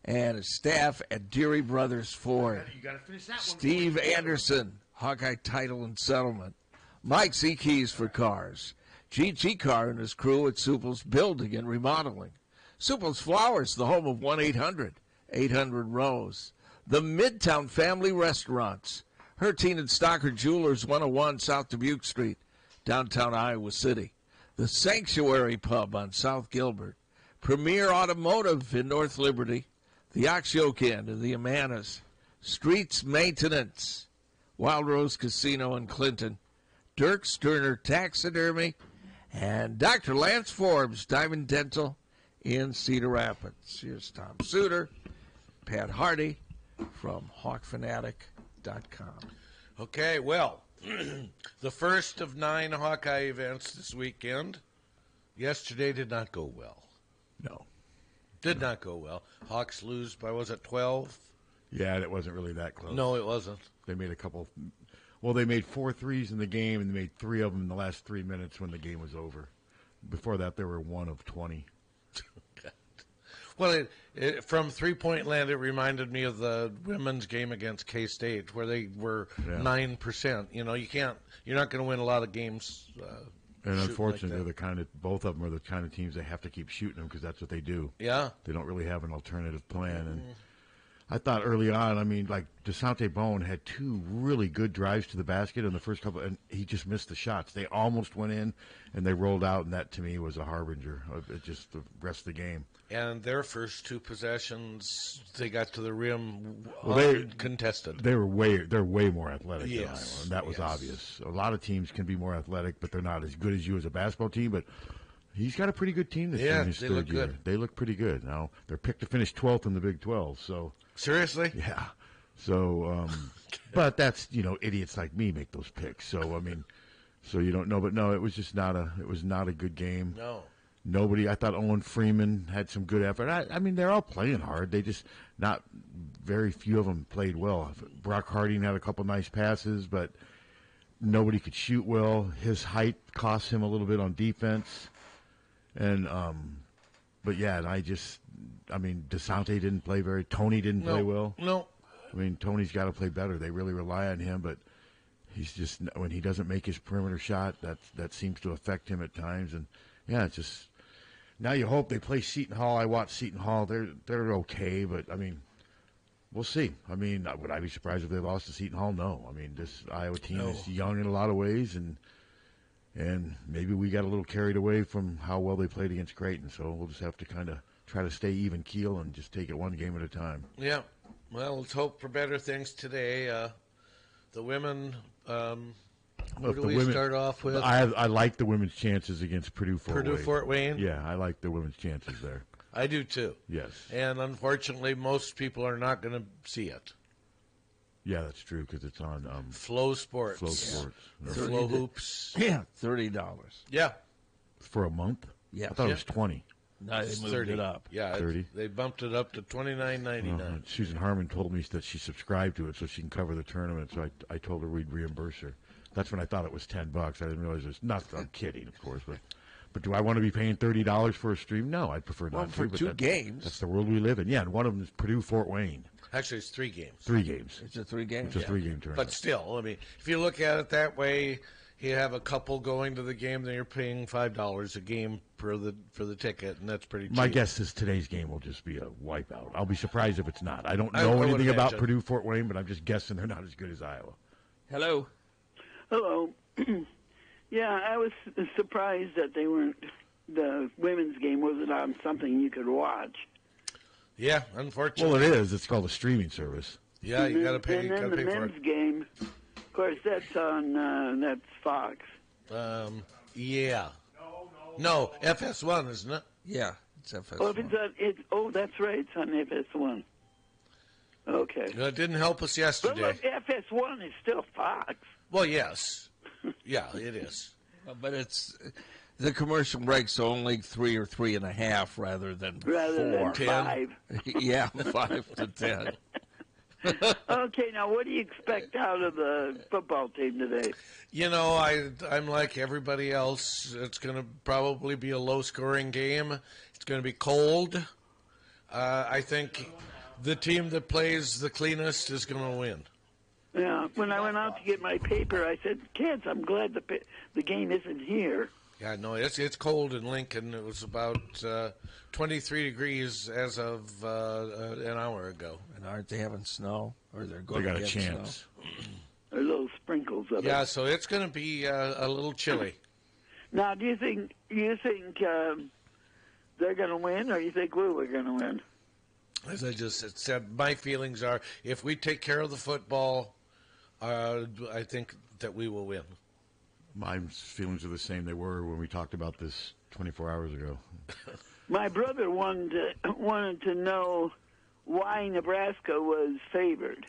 and his staff at Deary Brothers Ford. You got to finish that one. Steve Anderson, Hawkeye Title and Settlement. Mike Z. Keys for Cars. G.G. Carr and his crew at Supple's Building and Remodeling. Supple's Flowers, the home of 1-800-800-ROSE. The Midtown Family Restaurants. Hertine and Stocker Jewelers, 101 South Dubuque Street, downtown Iowa City. The Sanctuary Pub on South Gilbert. Premier Automotive in North Liberty. The Oxyoke Inn in the Amanas. Streets Maintenance. Wild Rose Casino in Clinton. Dirk Sterner Taxidermy. And Dr. Lance Forbes, Diamond Dental in Cedar Rapids. Here's Tom Suter, Pat Harty from Hawkfanatic.com. Okay, well, the first of 9 Hawkeye events this weekend. Yesterday did not go well. No. Did not go well. Hawks lose by, was it 12? Yeah, it wasn't really that close. No, it wasn't. They made a couple. Well, they made 4 threes in the game, and they made 3 of them in the last 3 minutes when the game was over. Before that, they were 1 of 20. Well, from three-point land, it reminded me of the women's game against K-State, where they were 9%. You know, you're not going to win a lot of games. And unfortunately, they're the kind of, both of them are the kind of teams that have to keep shooting them because that's what they do. Yeah. They don't really have an alternative plan. And I thought early on, I mean, like DeSante Bone had 2 really good drives to the basket in the first couple, and he just missed the shots. They almost went in, and they rolled out, and that to me was a harbinger of just the rest of the game. And their first 2 possessions, they got to the rim contested. They're way more athletic than Iowa, and that was yes. obvious. A lot of teams can be more athletic, but they're not as good as you as a basketball team. But he's got a pretty good team this year in his third year. They look pretty good. Now they're picked to finish 12th in the Big 12. So seriously, yeah. So, but that's idiots like me make those picks. So I mean, so you don't know, but no, it was just not a good game. No. Nobody. I thought Owen Freeman had some good effort. I mean, they're all playing hard. They just not very few of them played well. Brock Harding had a couple nice passes, but nobody could shoot well. His height cost him a little bit on defense, and but yeah, and I mean, DeSante didn't play Tony didn't play well. No. I mean, Tony's got to play better. They really rely on him, but he's just when he doesn't make his perimeter shot, that seems to affect him at times, and yeah, it's just. Now you hope they play Seton Hall. I watched Seton Hall. They're okay, but, I mean, we'll see. I mean, would I be surprised if they lost to Seton Hall? No. I mean, this Iowa team is young in a lot of ways, and maybe we got a little carried away from how well they played against Creighton, so we'll just have to kind of try to stay even keel and just take it one game at a time. Yeah. Well, let's hope for better things today. The women... What do we start off with? I like the women's chances against Purdue-Fort Wayne. Fort Wayne? Yeah, I like the women's chances there. I do too. Yes. And unfortunately, most people are not going to see it. Yeah, that's true because it's on Flow Sports. Flow Sports. Yeah. Flow Hoops. Yeah, $30. Yeah. For a month? Yeah. I thought it was 20. No, they moved 30. it up. Yeah, 30. They bumped it up to $29.99. Susan Harmon told me that she subscribed to it so she can cover the tournament, so I told her we'd reimburse her. That's when I thought it was $10. I didn't realize it was not. I'm kidding, of course, but do I want to be paying $30 for a stream? No, I'd prefer not for to. two games. That's the world we live in. Yeah, and one of them is Purdue-Fort Wayne. Actually, it's 3 games. 3 games. It's a 3-game. It's a 3-game tournament. But still, I mean, if you look at it that way, you have a couple going to the game, then you're paying $5 a game for the ticket, and that's pretty cheap. My guess is today's game will just be a wipeout. I'll be surprised if it's not. I don't know anything about Purdue-Fort Wayne, but I'm just guessing they're not as good as Iowa. Hello. Hello. Yeah, I was surprised that the women's game wasn't on something you could watch. Yeah, unfortunately. Well, it is. It's called a streaming service. Yeah, you got to pay. And then the men's game, of course, that's on that's Fox. Yeah. No, FS1, isn't it? Yeah, it's FS1. Oh, if it's on, that's right. It's on FS1. Okay. It didn't help us yesterday. But look, FS1 is still Fox. Well, yes. Yeah, it is. But it's the commercial breaks only 3 or 3.5 rather than 4. Than 5. Yeah, 5 to 10. Okay, now what do you expect out of the football team today? You know, I'm like everybody else. It's going to probably be a low-scoring game. It's going to be cold. I think The team that plays the cleanest is going to win. Yeah, when I went out to get my paper, I said, "Kids, I'm glad the game isn't here." Yeah, no, it's cold in Lincoln. It was about 23 degrees as of an hour ago. And aren't they having snow? Or they're going They got to a get chance. Or little sprinkles of it. Yeah, so it's going to be a little chilly. Now, do you think they're going to win, or you think we're going to win? As I just said, my feelings are if we take care of the football, I think that we will win. My feelings are the same they were when we talked about this 24 hours ago. My brother wanted to know why Nebraska was favored.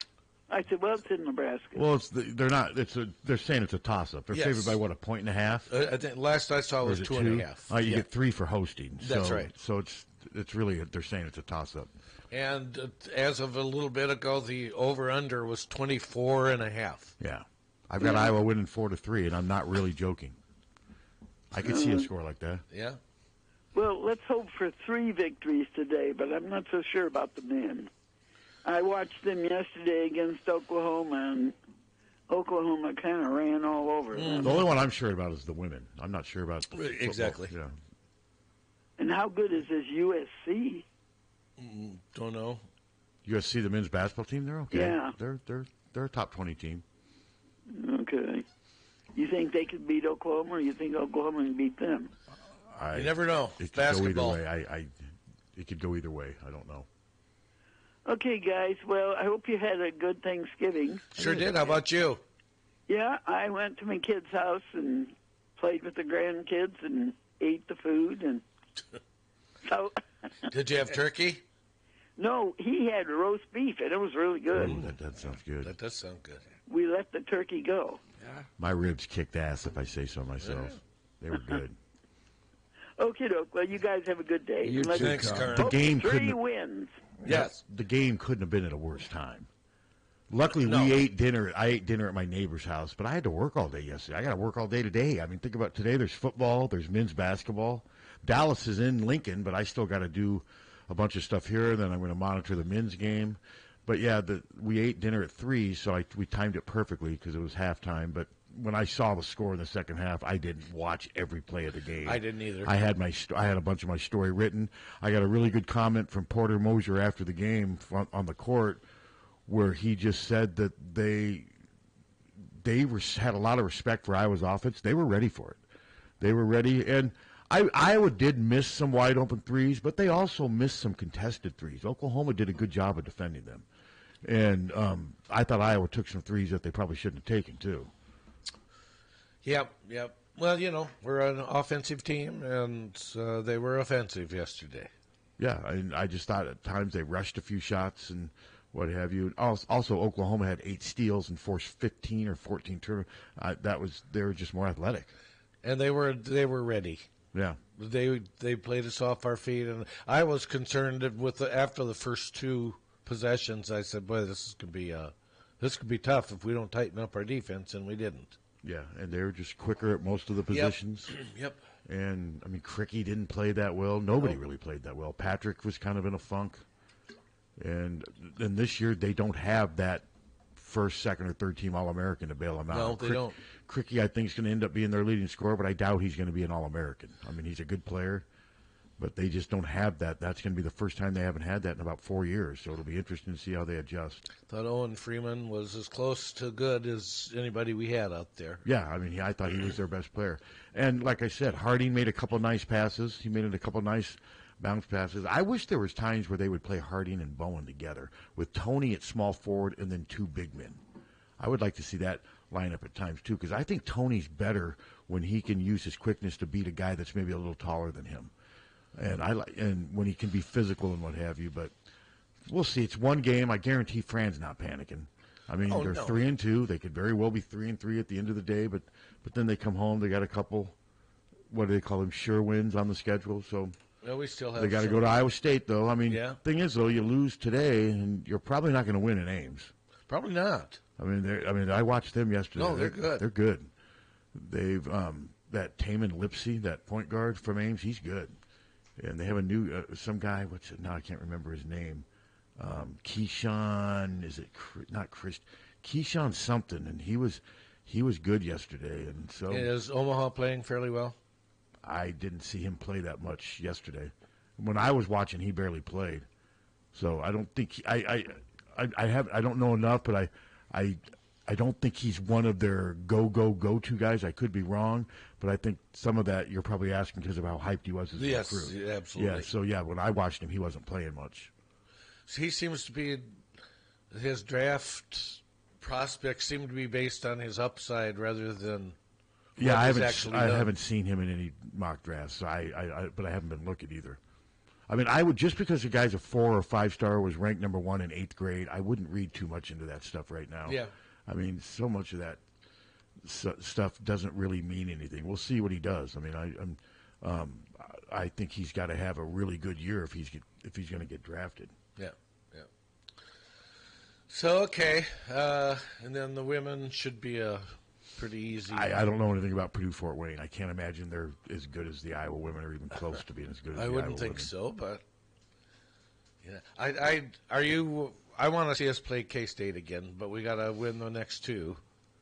I said, "Well, it's in Nebraska." Well, they're not. They're saying it's a toss-up. They're Yes. favored by what, a point and a half? I think last I saw Or was is it 2.5. Oh, you get 3 for hosting. That's right. So it's really, they're saying it's a toss-up. And as of a little bit ago, the over/under was 24.5. Yeah, I've got Iowa winning 4-3, and I'm not really joking. I could see a score like that. Yeah. Well, let's hope for 3 victories today, but I'm not so sure about the men. I watched them yesterday against Oklahoma, and Oklahoma kind of ran all over them. The only one I'm sure about is the women. I'm not sure about football. Exactly. Yeah. And how good is this USC? Don't know. USC, the men's basketball team, they're okay. Yeah. They're a top 20 team. Okay. You think they could beat Oklahoma, or you think Oklahoma can beat them? You never know. It could Basketball. go either way. It could go either way. I don't know. Okay, guys. Well, I hope you had a good Thanksgiving. Sure did. How about you? Yeah, I went to my kid's house and played with the grandkids and ate the food, and so. Did you have turkey? No, he had roast beef, and it was really good. Ooh, that sounds good. That does sound good. We let the turkey go. My ribs kicked ass, if I say so myself. They were good. Okay, doke. Well, you guys have a good day. You Let's too, Thanks, Carl. Karen. The game 3 couldn't. wins. Yes. The game couldn't have been at a worse time. Luckily, No. we ate dinner. I ate dinner at my neighbor's house, but I had to work all day yesterday. I got to work all day today. I mean, think about today. There's football. There's men's basketball. Dallas is in Lincoln, but I still got to do a bunch of stuff here. Then I'm going to monitor the men's game. But yeah, we ate dinner at 3, so we timed it perfectly because it was halftime. But when I saw the score in the second half, I didn't watch every play of the game. I didn't either. I had a bunch of my story written. I got a really good comment from Porter Mosier after the game on the court, where he just said that they had a lot of respect for Iowa's offense. They were ready for it. They were ready, and Iowa did miss some wide open threes, but they also missed some contested threes. Oklahoma did a good job of defending them, and I thought Iowa took some threes that they probably shouldn't have taken too. Yep. Well, we're an offensive team, and they were offensive yesterday. Yeah, I just thought at times they rushed a few shots and what have you. Also, Oklahoma had 8 steals and forced 15 or 14 turnovers. They were just more athletic, And they were ready. Yeah, They played us off our feet, and I was concerned after the first 2 possessions. I said, "Boy, this could be tough if we don't tighten up our defense," and we didn't. yeah, and they were just quicker at most of the positions. Yep. And I mean, Cricky didn't play that well. Nobody really played that well. Patrick was kind of in a funk, and then this year they don't have that first, second, or third team All-American to bail them out. No, they don't. Cricky, I think, is going to end up being their leading scorer, but I doubt he's going to be an All-American. I mean, he's a good player, but they just don't have that. That's going to be the first time they haven't had that in about 4 years, so it'll be interesting to see how they adjust. Thought Owen Freeman was as close to good as anybody we had out there. Yeah, I mean, I thought he was their best player. And like I said, Harding made a couple nice passes. He made a couple nice bounce passes. I wish there was times where they would play Harding and Bowen together with Tony at small forward and then 2 big men. I would like to see that lineup at times too, because I think Tony's better when he can use his quickness to beat a guy that's maybe a little taller than him, and when he can be physical and what have you. But we'll see. It's one game. I guarantee Fran's not panicking. I mean, they're 3-2. They could very well be 3-3 at the end of the day, but then they come home. They got a couple. What do they call them? Sure wins on the schedule. So Well, we still have. they got to go to Iowa State, though. I mean, Yeah. thing is, though, you lose today, and you're probably not going to win in Ames. Probably not. I mean, I watched them yesterday. No, they're good. They're good. They've that Taman Lipsy, that point guard from Ames, he's good. And they have a new some guy. Now I can't remember his name. Keyshawn, is it not Chris? Keyshawn something, and he was good yesterday. And so is Omaha playing fairly well? I didn't see him play that much yesterday. When I was watching, he barely played. So I don't think I don't know enough, but I don't think he's one of their go-to guys. I could be wrong, but I think some of that you're probably asking because of how hyped he was as a recruit. Yes, absolutely. Yeah, so yeah, when I watched him, he wasn't playing much. He seems to be, his draft prospects seem to be based on his upside rather than Yeah, I done. haven't seen him in any mock drafts, so but I haven't been looking either. I mean, I would, just because the guy's a 4 or 5 star, was ranked number 1 in 8th grade, I wouldn't read too much into that stuff right now. Yeah. I mean, so much of that stuff doesn't really mean anything. We'll see what he does. I mean, I think he's got to have a really good year if he's going to get drafted. Yeah. So, okay, and then the women should be a pretty easy. I don't know anything about Purdue Fort Wayne. I can't imagine they're as good as the Iowa women, or even close to being as good as the Iowa women. I wouldn't think so, but yeah. I want to see us play K-State again, but we got to win the next 2,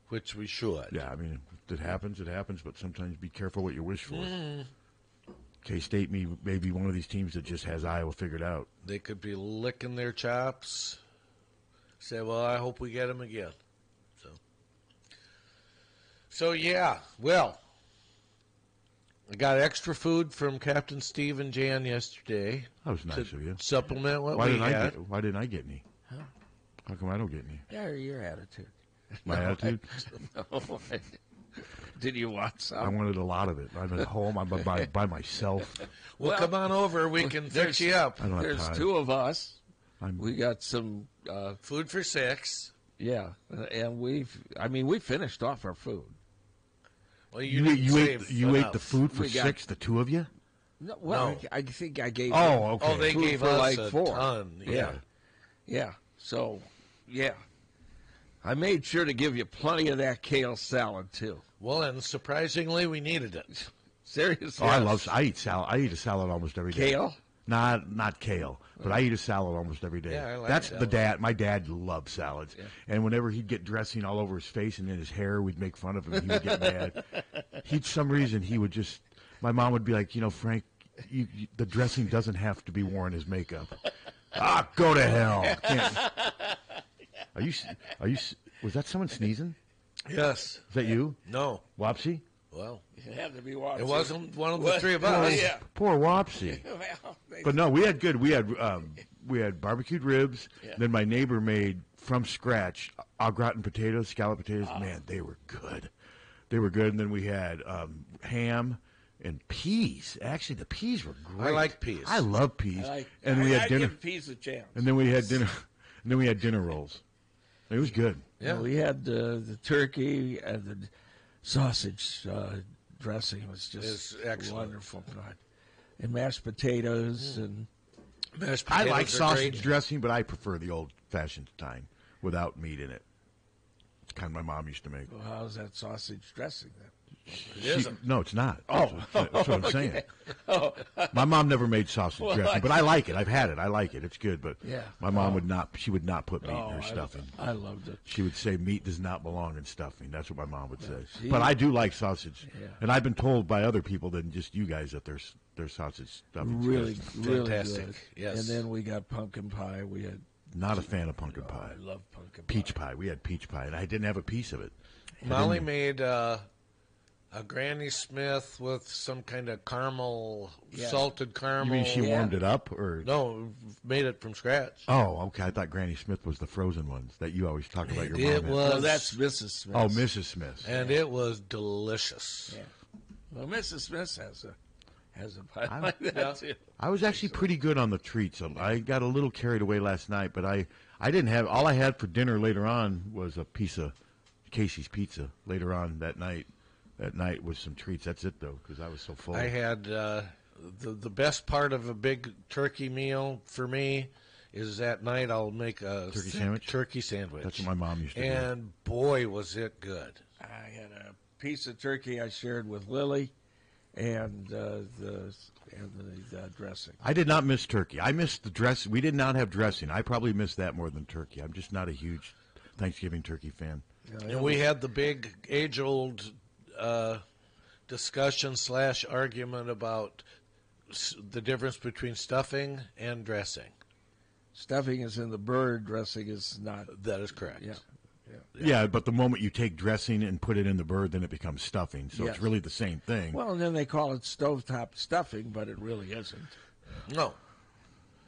which we should. Yeah, I mean, if it happens, but sometimes be careful what you wish for. K-State may be one of these teams that just has Iowa figured out. They could be licking their chops. Say, well, I hope we get them again. So yeah, well, I got extra food from Captain Steve and Jan yesterday. That was nice of you. Supplement what we had. Why didn't I get any? Huh? How come I don't get any? Yeah, your attitude. My attitude? No, did you want some? I wanted a lot of it. I'm at home. I'm by myself. Well, come on over. We can fix you up. I don't have There's time. 2 of us. We got some food for 6. Yeah, and we finished off our food. Well, You ate the food for 6, the 2 of you? No, well, No. I think I gave. Oh, okay. Oh, they food gave for us like a 4. ton. Yeah. So, yeah, I made sure to give you plenty of that kale salad too. Well, and surprisingly, we needed it. Seriously. Oh, I eat salad. I eat a salad almost every day. Kale? Not kale, but I eat a salad almost every day. Yeah, I like That's salad. the dad. My dad loved salads, Yeah. and whenever he'd get dressing all over his face and in his hair, we'd make fun of him. He would get mad. Some reason he would just. My mom would be like, Frank, the dressing doesn't have to be worn as makeup. Go to hell. Are you? Was that someone sneezing? Yes. Is that you, No. Wopsy? Well, It had to be water. it wasn't one of the 3 of us. Yeah. Poor Wopsy. But no, we had good. We had barbecued ribs. Yeah. Then my neighbor made from scratch au gratin potatoes, scallop potatoes. Man, they were good. They were good. And then we had ham and peas. Actually, the peas were great. I like peas. I love peas. And we I had dinner. give peas a chance. And then we had dinner. And then we had dinner rolls. It was good. Yeah. We had the turkey and the sausage dressing. It was It's just excellent. wonderful. And mashed potatoes and Mashed I potatoes like are sausage great. dressing, but I prefer the old-fashioned kind without meat in it. It's kind of my mom used to make. well, how's that sausage dressing then? It isn't. No, it's not. Oh. That's what I'm saying. Oh, My mom never made sausage Well, dressing, but I like it. I've had it. I like it. It's good, but Yeah. my mom would not. She would not put meat in her I- stuffing. I loved it. She would say meat does not belong in stuffing. That's what my mom would say. she- But I do like sausage, Yeah. and I've been told by other people than just you guys that their sausage stuffing. Really Fantastic, good. yes. And then we got pumpkin pie. We had. Not a fan of pumpkin pie. I love pumpkin Peach pie. We had peach pie, and I didn't have a piece of it. Molly made a Granny Smith with some kind of caramel, Yeah. salted caramel. You mean she Yeah. warmed it up, or? No, made it from scratch. Oh, okay. I thought Granny Smith was the frozen ones that you always talk about. Your mom. It had. was. Well, that's Mrs. Smith. Oh, Mrs. Smith. And it was delicious. Yeah. Well, Mrs. Smith has a pie I'm- like that Yeah. too. I was actually pretty good on the treats. I got a little carried away last night, but I didn't have. All I had for dinner later on was a piece of Casey's pizza later on that night. That night with some treats. That's it though, because I was so full. I had the best part of a big turkey meal for me is that night I'll make a Turkey thick sandwich? turkey sandwich. That's what my mom used to do. And boy, was it good. I had a piece of turkey I shared with Lily, and the dressing. I did not miss turkey. I missed the dress. We did not have dressing. I probably missed that more than turkey. I'm just not a huge Thanksgiving turkey fan. And we had the big age-old discussion / argument about the difference between stuffing and dressing. Stuffing is in the bird, dressing is not. That is correct. Yeah, but the moment you take dressing and put it in the bird, then it becomes stuffing. So Yes. it's really the same thing. Well, and then they call it stovetop stuffing, but it really isn't. No.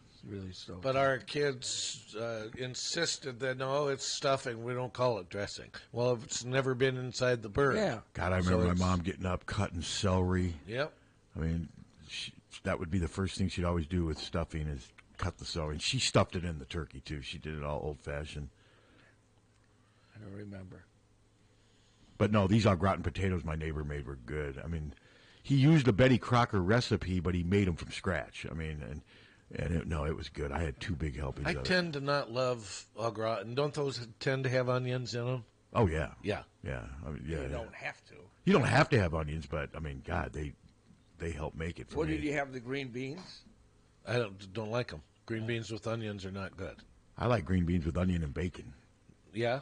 It's really stovetop. But our kids insisted that, no, it's stuffing. We don't call it dressing. Well, it's never been inside the bird. Yeah. God, I remember my mom getting up, cutting celery. Yep. I mean, that would be the first thing she'd always do with stuffing is cut the celery. And she stuffed it in the turkey, too. She did it all old-fashioned. I don't remember. But no, these au gratin potatoes my neighbor made were good. I mean, he used a Betty Crocker recipe, but he made them from scratch. I mean, it was good. I had 2 big helpings I of it. tend to not love au gratin. Don't those tend to have onions in them? Oh, yeah. Yeah. Yeah. I mean, yeah. You don't have to. You don't have to have onions, but, I mean, God, they help make it for What me. did you have, the green beans? I don't like them. Green beans with onions are not good. I like green beans with onion and bacon. Yeah.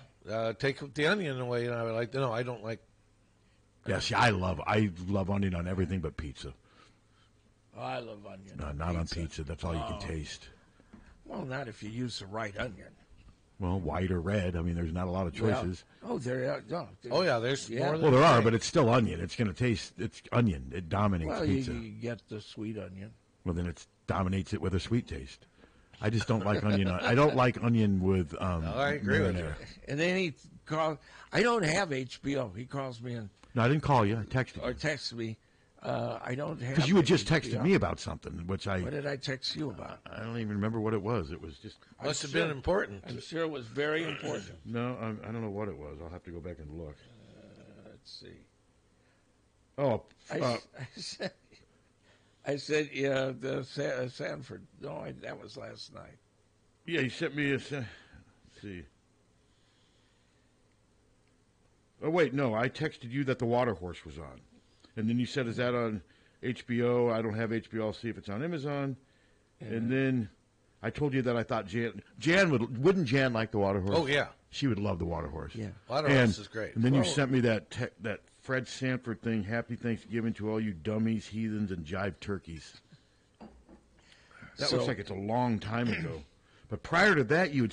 Take the onion away, and I would like. No, I don't like. Yeah, see, I love onion on everything but pizza. Oh, I love onion. No, not on pizza. That's all you can taste. Well, not if you use the right onion. Well, white or red. I mean, there's not a lot of choices. Well, there are. No, Oh yeah, there's more than. Well, there are, but it's still onion. It's going to taste. It's onion. It dominates Well, pizza. you get the sweet onion. Well, then it dominates it with a sweet taste. I just don't like onion. I don't like onion with. I agree with you. And then he called. I don't have HBO. He calls me and No, I didn't call you. I texted or you. texts me. I don't have. Because you had just HBO. texted me about something, which What did I text you about? I don't even remember what it was. It was just. Must have been important. I'm sure it was very important. No, I don't know what it was. I'll have to go back and look. Let's see. Oh, I said, yeah, the Sanford. No, that was last night. yeah, you sent me a. Let's see. Oh wait, no, I texted you that the Water Horse was on, and then you said, "Is that on HBO?" I don't have HBO. I'll see if it's on Amazon. And then I told you that I thought Jan wouldn't Jan like the Water Horse? Oh yeah, she would love the Water Horse. Yeah, Water Horse is great. And then you sent me that Fred Sanford thing. Happy Thanksgiving to all you dummies, heathens, and jive turkeys. That looks like it's a long time ago. But prior to that, you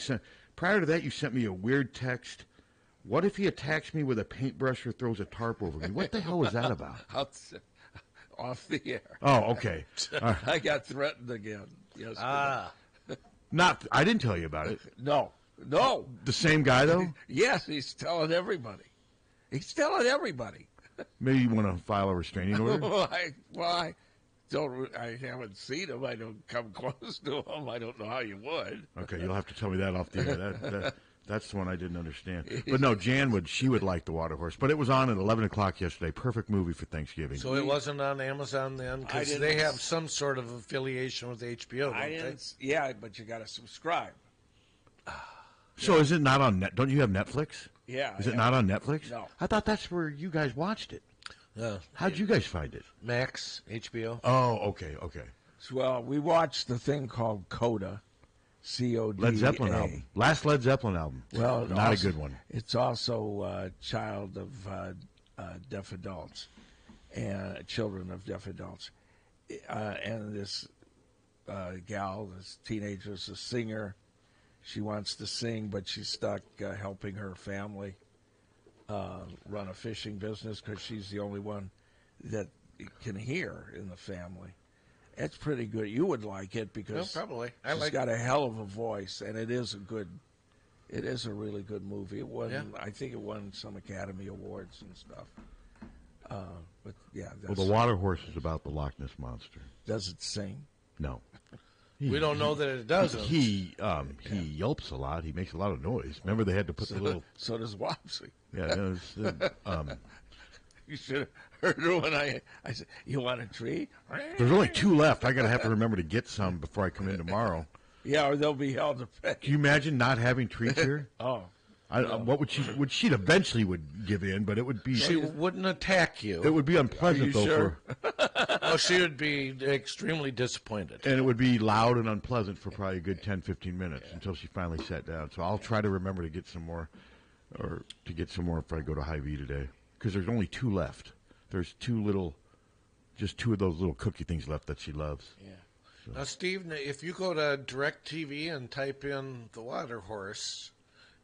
sent me a weird text. What if he attacks me with a paintbrush or throws a tarp over me? What the hell was that about? Off the air. Oh, okay. I got threatened again. Yes. Ah, I didn't tell you about it. No. The same guy though? Yes, he's telling everybody. He's telling everybody. Maybe you want to file a restraining order? I haven't seen him. I don't come close to him. I don't know how you would. Okay, you'll have to tell me that off the air. That's the one I didn't understand. But no, she would like the Water Horse. But it was on at 11 o'clock yesterday. Perfect movie for Thanksgiving. so it wasn't on Amazon then because they have some sort of affiliation with HBO. Don't they? Yeah, but you got to subscribe. So is it not on net? Don't you have Netflix? Yeah. Is it not on Netflix? No. I thought that's where you guys watched it. How'd you guys find it? Max HBO. Oh, okay. Well, we watched the thing called Coda. CODA. Led Zeppelin album. Last Led Zeppelin album. Well, not a good one. It's also child of deaf adults and children of deaf adults. And this gal, this teenager, is a singer. She wants to sing, but she's stuck helping her family run a fishing business because she's the only one that can hear in the family. It's pretty good. You would like it because probably. She's got a hell of a voice, and it is a really good movie. It won, I think it won some Academy Awards and stuff. But yeah, Well, the Water Horse is about the Loch Ness Monster. Does it sing? No. We don't know that it doesn't. He yelps a lot. He makes a lot of noise. Remember they had to put the little. So does Wopsy. Yeah. You should have heard her when I said, "You want a tree?" There's only 2 left. I gotta have to remember to get some before I come in tomorrow. Yeah, or they'll be held to pay. Can you imagine not having treats here? Oh, What would she? She'd eventually would give in, but it would be. She wouldn't attack you. It would be unpleasant, though. Sure? Oh, she would be extremely disappointed. And it would be loud and unpleasant for probably a good 10, 15 minutes until she finally sat down. So I'll try to remember to get some more, if I go to Hy-Vee today, because there's only 2 left. There's just 2 of those little cookie things left that she loves. Yeah. So. Now, Steve, if you go to DirecTV and type in the Water Horse,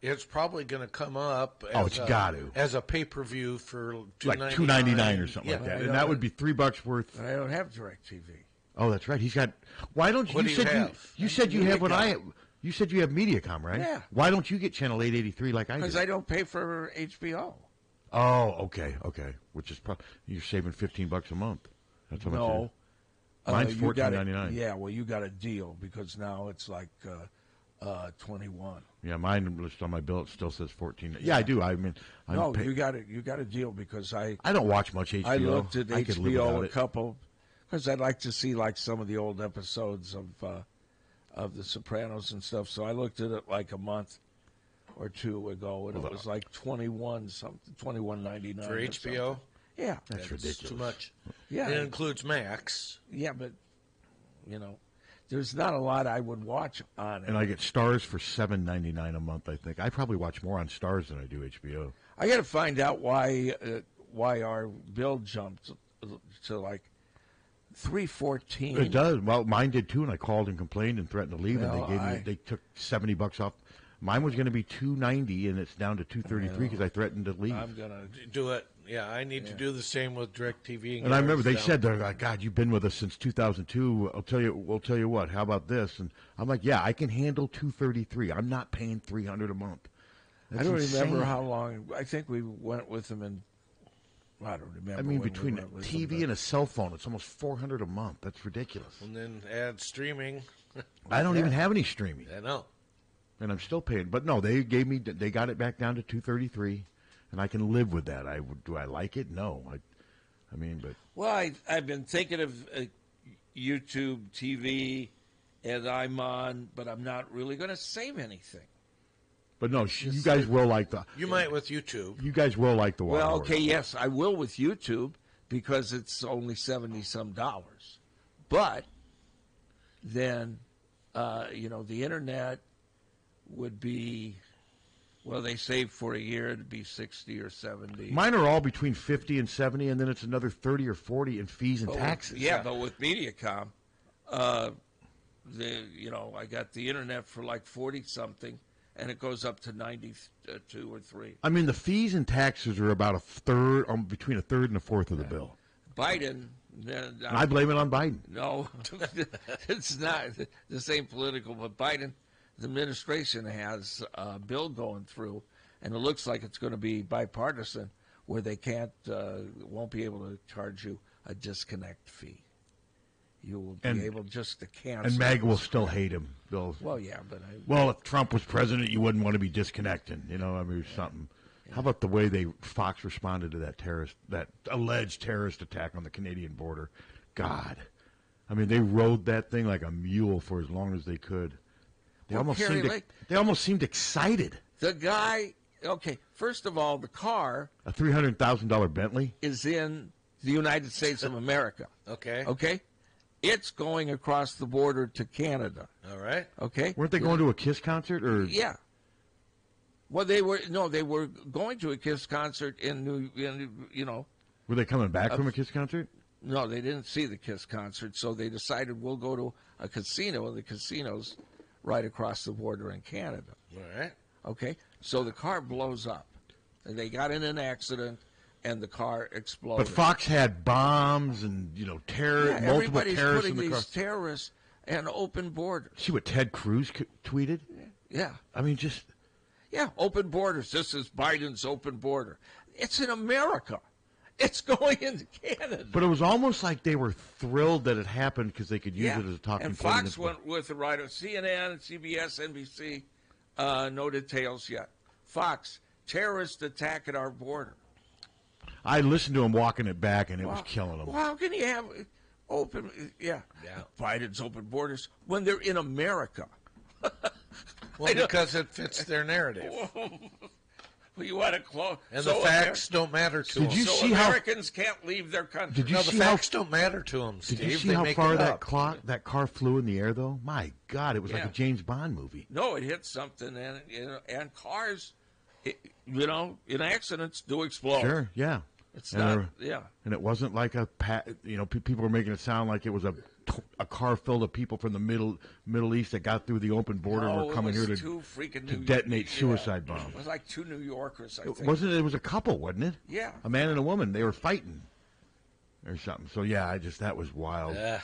it's probably going to come up as a pay-per-view for like $2.99 or something like that. And that would be $3 worth. I don't have DirecTV. Oh, that's right. He's got. Why don't you? What do you have? You said you have what I. You said you have Mediacom, right? Yeah. Why don't you get channel 883 like I do? Because I don't pay for HBO. Oh, okay. Which is you're saving $15 a month. That's how much. No. Mine's $14.99. Yeah, well, you got a deal because now it's like 21. Yeah, mine list on my bill it still says 14. Yeah, I do. I mean, you got it. You got a deal because I don't watch much HBO. I looked at HBO a couple because I'd like to see like some of the old episodes of The Sopranos and stuff. So I looked at it like a month or 2 ago, and it was like $21.99 for HBO. Yeah, that's ridiculous. Too much. Yeah, it includes Max. Yeah, but there's not a lot I would watch on it. And I get Stars for $7.99 a month. I think I probably watch more on Stars than I do HBO. I got to find out why our bill jumped to like $314. It does. Well, mine did too, and I called and complained and threatened to leave, and they took $70 off. Mine was going to be $290, and it's down to $233 because I threatened to leave. I'm going to do it. Yeah, I need to do the same with DirecTV. And I remember they said, they're like, God, you've been with us since 2002. We'll tell you what. How about this? And I'm like, yeah, I can handle $233. I'm not paying $300 a month. That's I don't insane. remember how long. I think we went with them in. I don't remember. I mean, between TV and a cell phone, it's almost $400 a month. That's ridiculous. And then add streaming. I don't even have any streaming. I know. And I'm still paying. But no, they got it back down to $233, and I can live with that. Do I like it? No. I mean, but. Well, I've been thinking of YouTube TV, and I'm on, but I'm not really going to save anything. But no, you guys will like the. You might with YouTube. You guys will like the. Well, okay, yes, I will with YouTube because it's only $70-some. But then, the internet would be, well, they save for a year, it'd be 60 or 70. Mine are all between 50 and 70, and then it's another 30 or 40 in fees and taxes. Yeah, but with Mediacom, I got the internet for like 40-something, and it goes up to 92 or 3. I mean, the fees and taxes are about a third, between a third and a fourth of the bill. Biden. I blame it on Biden. No, it's not. This ain't political, but Biden. The administration has a bill going through, and it looks like it's going to be bipartisan, where they won't be able to charge you a disconnect fee. You will be able just to cancel. And MAGA will still hate him, Bill. Well, yeah, but if Trump was president, you wouldn't want to be disconnecting. Something. Yeah. How about the way Fox responded to that alleged terrorist attack on the Canadian border? God, I mean, they rode that thing like a mule for as long as they could. They almost seemed excited. The guy, okay, first of all, the car... A $300,000 Bentley? ...is in the United States of America. Okay. Okay? It's going across the border to Canada. All right. Okay? Weren't they going to a KISS concert? Or? Yeah. Well, they were going to a KISS concert in. Were they coming back from a KISS concert? No, they didn't see the KISS concert, so they decided we'll go to a casino, and the casino's right across the border in Canada. All right. Okay? So the car blows up. And they got in an accident, and the car exploded. But Fox had bombs and, multiple terrorists everybody's in the car. these terrorists and open borders. See what Ted Cruz tweeted? Yeah. I mean, just... Yeah, open borders. This is Biden's open border. It's in America. It's going into Canada. But it was almost like they were thrilled that it happened because they could use it as a talking point. And Fox went with the right of CNN, CBS, NBC. No details yet. Fox, terrorist attack at our border. I listened to him walking it back, and it was killing him. Well, how can you have Biden's open borders when they're in America? Well, because it fits their narrative. Well, you want to close, and the facts don't matter to them. Did you so see Americans can't leave their country. Did you No, see the facts don't matter to them, Steve. Did you see they how make far it that up. that car flew in the air, though? My God, it was like Yeah. a James Bond movie. No, it hit something, and cars, in accidents do explode. Sure, yeah. It's And not, And it wasn't like people were making it sound like it was a car filled of people from the Middle East that got through the open border and were coming here to detonate suicide bombs. It was like 2 New Yorkers, I think. It was a couple, wasn't it? Yeah. A man and a woman. They were fighting or something. So, yeah, that was wild. Yeah.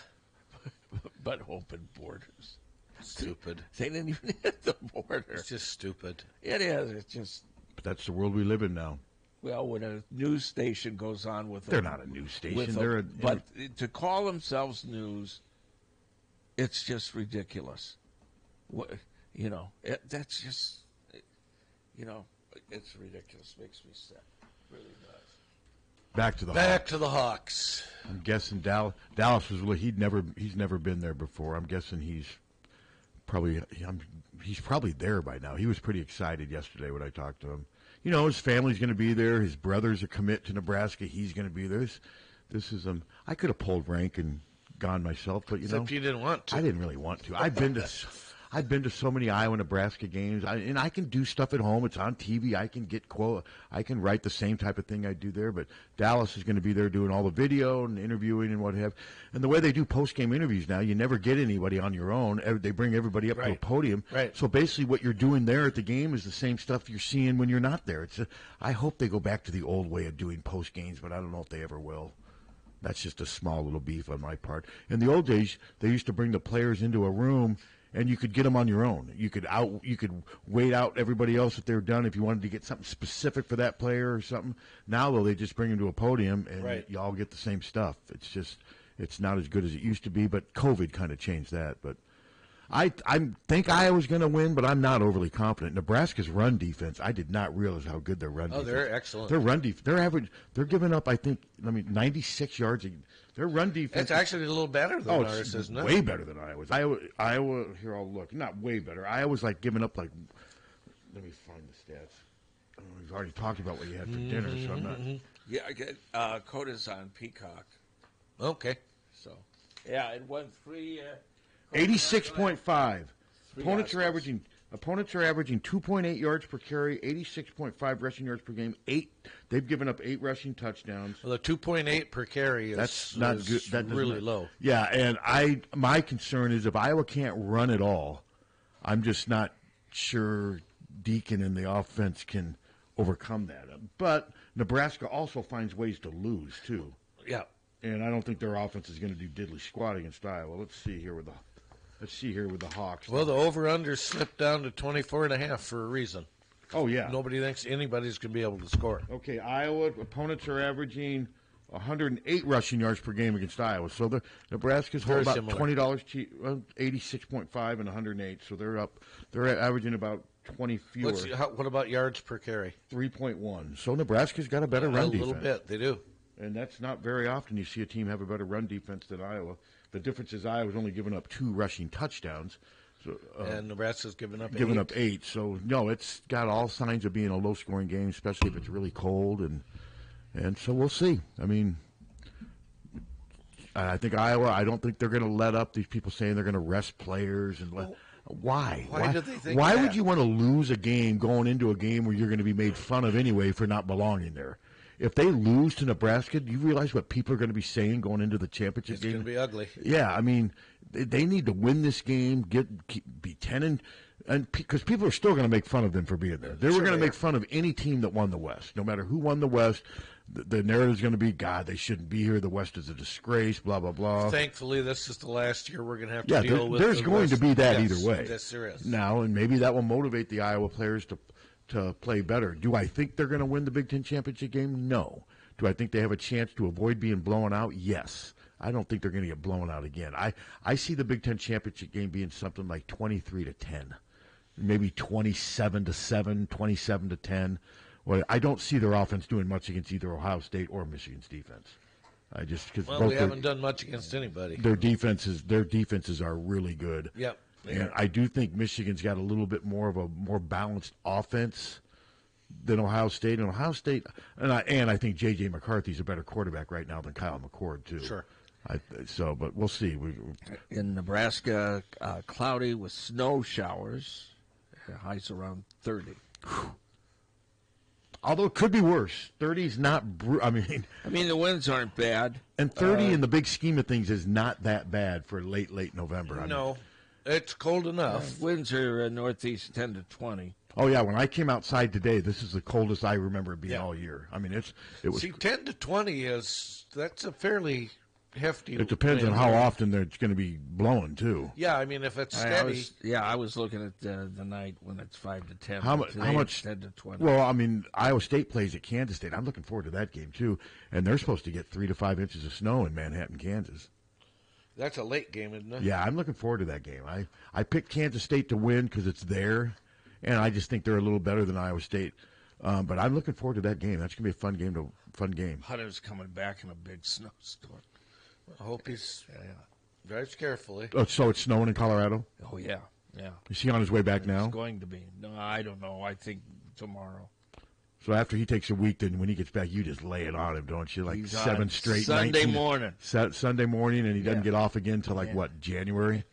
But open borders. Stupid. They didn't even hit the border. It's just stupid. It is. It's just... But that's the world we live in now. Well, when a news station goes on with... They're not a news station. But to call themselves news, it's just ridiculous. That's just... it's ridiculous. Makes me sick. Really does. Back to the Hawks. I'm guessing Dallas was really... He's never been there before. I'm guessing he's probably there by now. He was pretty excited yesterday when I talked to him. His family's going to be there. His brother's a commit to Nebraska. He's going to be there. This is I could have pulled rank and gone myself, but Except you didn't want to. I didn't really want to. I've been to so many Iowa-Nebraska games, and I can do stuff at home. It's on TV. I can I can write the same type of thing I do there. But Dallas is going to be there doing all the video and interviewing and what have. And the way they do post-game interviews now, you never get anybody on your own. They bring everybody up to a podium. Right. So basically, what you're doing there at the game is the same stuff you're seeing when you're not there. I hope they go back to the old way of doing post games, but I don't know if they ever will. That's just a small little beef on my part. In the old days, they used to bring the players into a room, and you could get them on your own. You could wait out everybody else if they were done if you wanted to get something specific for that player or something. Now, though, they just bring them to a podium, and you all get the same stuff. It's not as good as it used to be, but COVID kind of changed that. But I think Iowa's going to win, but I'm not overly confident. Nebraska's run defense, I did not realize how good their run defense. Oh, they're excellent. Their run defense, they're giving up, 96 yards. Their run defense. It's actually a little better than ours, isn't it? Way better than Iowa's. Iowa, here I'll look. Not way better. Iowa's giving up let me find the stats. We've already talked about what you had for dinner, so I'm not. Yeah, I get Coda's on Peacock. Okay. So, yeah, it won 3... 86.5. Opponents are averaging 2.8 yards per carry, 86.5 rushing yards per game. They've given up 8 rushing touchdowns. Well, the 2.8 per carry that's not good. That's really low. Yeah, and my concern is if Iowa can't run at all, I'm just not sure Deacon and the offense can overcome that. But Nebraska also finds ways to lose too. Yeah. And I don't think their offense is going to do diddly squat against Iowa. Let's see here with the Hawks. Well, the over-under slipped down to 24.5 for a reason. Oh, yeah. Nobody thinks anybody's going to be able to score. Okay, Iowa opponents are averaging 108 rushing yards per game against Iowa. So Nebraska's Very about similar. $20 cheap, 86.5 and 108. So they're up. They're averaging about 20 fewer. What about yards per carry? 3.1. So Nebraska's got a better run defense. A little bit, they do. And that's not very often you see a team have a better run defense than Iowa. The difference is Iowa's only given up 2 rushing touchdowns. So, and Nebraska's given up 8. Given up 8. So, no, it's got all signs of being a low-scoring game, especially if it's really cold. And so we'll see. I mean, I think Iowa, I don't think they're going to let up these people saying they're going to rest players. Why? Why do they think Why that? would you want to lose a game going into a game where you're going to be made fun of anyway for not belonging there? If they lose to Nebraska, do you realize what people are going to be saying going into the championship game? It's going to be ugly. Yeah, I mean, they need to win this game, be 10 and because people are still going to make fun of them for being there. They were going to make fun of any team that won the West, no matter who won the West. The narrative is going to be, God, they shouldn't be here. The West is a disgrace. Blah blah blah. Thankfully, this is the last year we're going to have to deal with. There's going to be that yes, either way. Yes, there is. Now, and maybe that will motivate the Iowa players to play better. Do I think they're going to win the Big Ten championship game? No. Do I think they have a chance to avoid being blown out? Yes. I don't think they're going to get blown out again. I see the Big Ten championship game being something like 23-10, maybe 27-7, 27-10. Well, I don't see their offense doing much against either Ohio State or Michigan's defense. We haven't done much against anybody. Their defenses are really good. Yep. And I do think Michigan's got a little bit more of a more balanced offense than Ohio State. And Ohio State, and I think J.J. McCarthy's a better quarterback right now than Kyle McCord, too. Sure. But we'll see. In Nebraska, cloudy with snow showers. Highs around 30. Although it could be worse. 30's not. I mean, the winds aren't bad. And 30 in the big scheme of things is not that bad for late November. No, it's cold enough. Winds are northeast 10 to 20. Oh yeah, when I came outside today, this is the coldest I remember it being all year. I mean, it was. See, 10 to 20 that's a fairly hefty. It depends on how often it's going to be blowing too. Yeah, I mean, if it's steady. I was looking at the night when it's 5 to 10. How much? 10 to 20. Well, I mean, Iowa State plays at Kansas State. I'm looking forward to that game too, and they're supposed to get 3 to 5 inches of snow in Manhattan, Kansas. That's a late game, isn't it? Yeah, I'm looking forward to that game. I picked Kansas State to win because it's there, and I just think they're a little better than Iowa State. But I'm looking forward to that game. That's going to be a fun game. Hunter's coming back in a big snowstorm. I hope he's drives carefully. Oh, so it's snowing in Colorado? Oh, yeah. Is he on his way back now? It's going to be. No, I don't know. I think tomorrow. So after he takes a week, then when he gets back, you just lay it on him, don't you? Like He's 7 straight Sunday 19, morning. Sunday morning, and he doesn't get off again until January?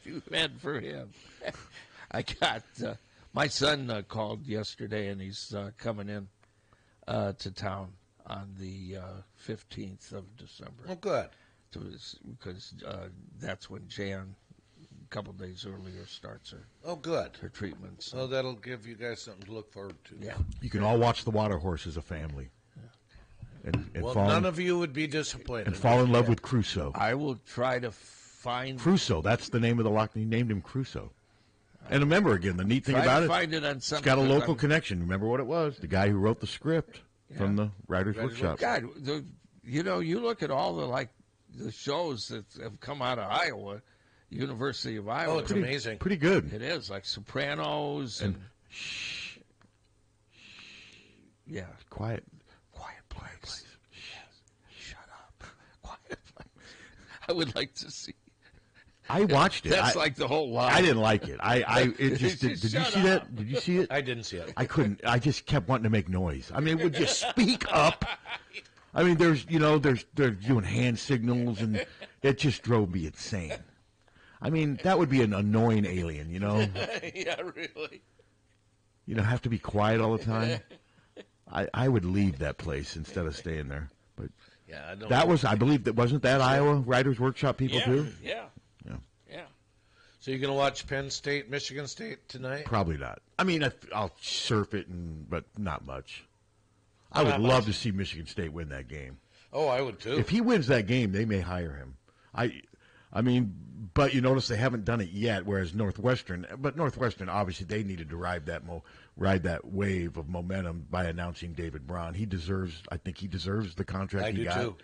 Too bad for him. I got my son called yesterday, and he's coming in to town on the 15th of December. Oh, good. Because that's when Jan, a couple days earlier, starts her treatment. So that'll give you guys something to look forward to. Yeah. You can all watch The Water Horse as a family. And none of you would be disappointed. And fall in love with Crusoe. I will try to find... Crusoe, that's the name of the lock. He named him Crusoe. And remember, again, the neat thing about find it on it's got a local connection. Remember what it was? The guy who wrote the script from the Writers' Workshop. God, you look at all the shows that have come out of Iowa, University of Iowa. Oh, it's amazing. Pretty good. It is, like Sopranos and Shh. Yeah. Quiet place. Yes. Shut up. Quiet place. I would like to see. I watched it. That's like the whole line. I didn't like it. Did you see that? Did you see it? I didn't see it. I couldn't. I just kept wanting to make noise. I mean, would you speak up? I mean, they're doing hand signals, and it just drove me insane. I mean, that would be an annoying alien, Yeah, really. Have to be quiet all the time. I would leave that place instead of staying there. But yeah, I believe wasn't that Iowa Writers' Workshop people too? Yeah. So you're going to watch Penn State, Michigan State tonight? Probably not. I mean, I'll surf it, but not much. I would love to see Michigan State win that game. Oh, I would too. If he wins that game, they may hire him. I mean, but you notice they haven't done it yet. Whereas Northwestern, obviously they needed to ride that wave of momentum by announcing David Braun. I think he deserves the contract he got. I do too.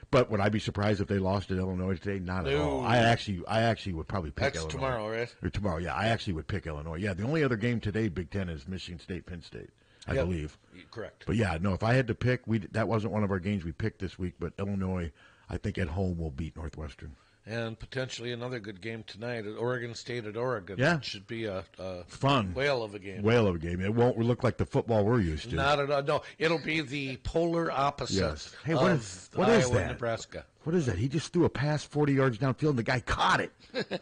But would I be surprised if they lost at Illinois today? Not at all. I actually would probably pick Illinois. That's tomorrow, right? Or tomorrow, yeah. I actually would pick Illinois. Yeah, the only other game today, Big Ten, is Michigan State, Penn State, I believe. Correct. But yeah, no, if I had to pick, that wasn't one of our games we picked this week, but Illinois, I think at home will beat Northwestern. And potentially another good game tonight at Oregon State at Oregon. Yeah. It should be a fun whale of a game. It won't look like the football we're used to. Not at all. No, it'll be the polar opposite. Yes. Hey, what is Iowa that? And Nebraska. What is that? He just threw a pass 40 yards downfield, and the guy caught it. What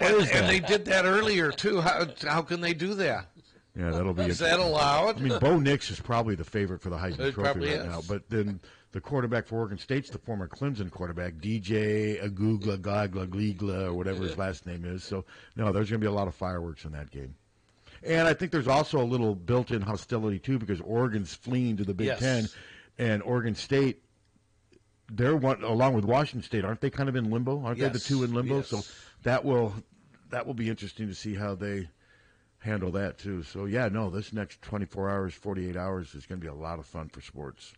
is that? And they did that earlier too. How can they do that? Yeah, that'll be. Is that allowed? I mean, Bo Nix is probably the favorite for the Heisman Trophy right is. now. But then the quarterback for Oregon State's the former Clemson quarterback, DJ Agugla Gagla Gligla, or whatever his last name is. So, no, there's going to be a lot of fireworks in that game. And I think there's also a little built-in hostility, too, because Oregon's fleeing to the Big Ten. And Oregon State, they're along with Washington State, aren't they kind of in limbo? Aren't they the two in limbo? Yes. So that will be interesting to see how they handle that, too. So, yeah, no, this next 24 hours, 48 hours is going to be a lot of fun for sports.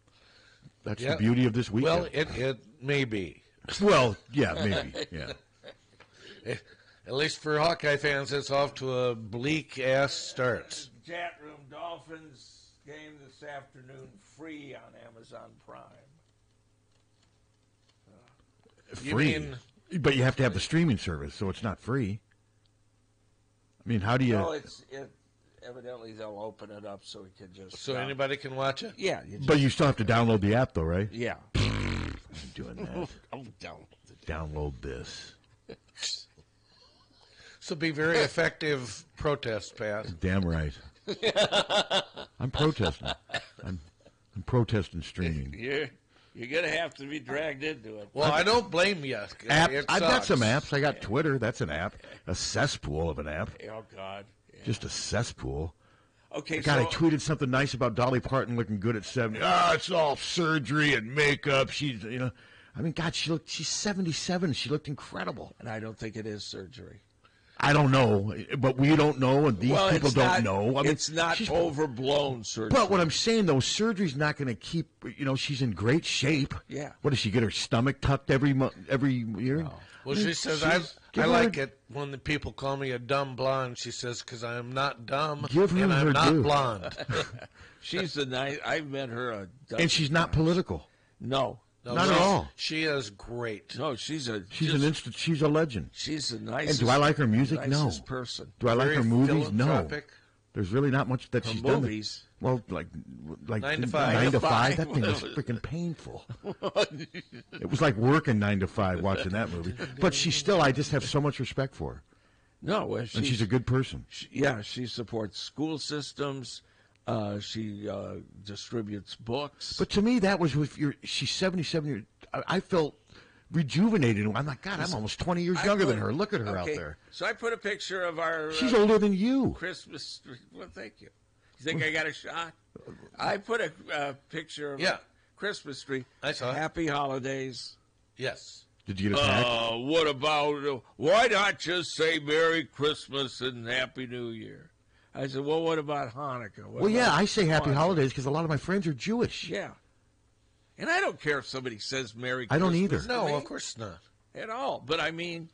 That's the beauty of this weekend. Well, it may be. Well, yeah, maybe, yeah. At least for Hawkeye fans, it's off to a bleak-ass start. Chat room, Dolphins game this afternoon, free on Amazon Prime. You mean But you have to have the streaming service, so it's not free. I mean, how do you? No, evidently they'll open it up so we can just. So anybody can watch it? Yeah. But you still have to download the app, though, right? Yeah. I'm doing that. Oh, don't. Download this. So be very effective protest, Pat. Damn right. I'm protesting. I'm protesting streaming. You're going to have to be dragged into it. Well, I don't blame you. I've got some apps. I got Twitter. That's an app. A cesspool of an app. Oh, God. Yeah. Just a cesspool. Okay, God, so I tweeted something nice about Dolly Parton looking good at 70. It's all surgery and makeup. She's, I mean, God, she's 77. She looked incredible. and I don't think it is surgery. I don't know, but we don't know, and these people don't know. I mean, it's not overblown surgery. But what I'm saying, though, surgery's not going to keep. She's in great shape. Yeah. What does she get her stomach tucked every year? No. Well, she says, I like it when the people call me a dumb blonde. She says, because I'm not dumb Give her and I'm her not due. blonde. She's the nice. I've met her a dozen And she's not times. political. No. Not at all. She is great. No, she's a legend. She's the And nicest. do I like her music? No. Nicest person. Do I like Very her movies? No. philanthropic. There's really not much that Her she's done. movies. Well, like 9 to 5. 9 to 5. That 5. thing was freaking painful. It was like working 9 to 5 watching that movie. But I just have so much respect for her. No, And she's a good person. she supports school systems. She distributes books. But to me, that was she's 77 years. I felt rejuvenated. I'm like, God, I'm almost 20 years younger than her. Look at her out there. So I put a picture of our. She's older than you. Christmas tree. Well, thank you. You think I got a shot? I put a picture of a Christmas tree. I saw it. Happy holidays. Yes. Did you get attacked? What about? Why not just say Merry Christmas and Happy New Year? I said, well, what about Hanukkah? What Well, yeah, about I say Happy Kwanzaa? Holidays because a lot of my friends are Jewish. Yeah. And I don't care if somebody says Merry I Christmas. don't either. to No, me of course not. at all. But I mean,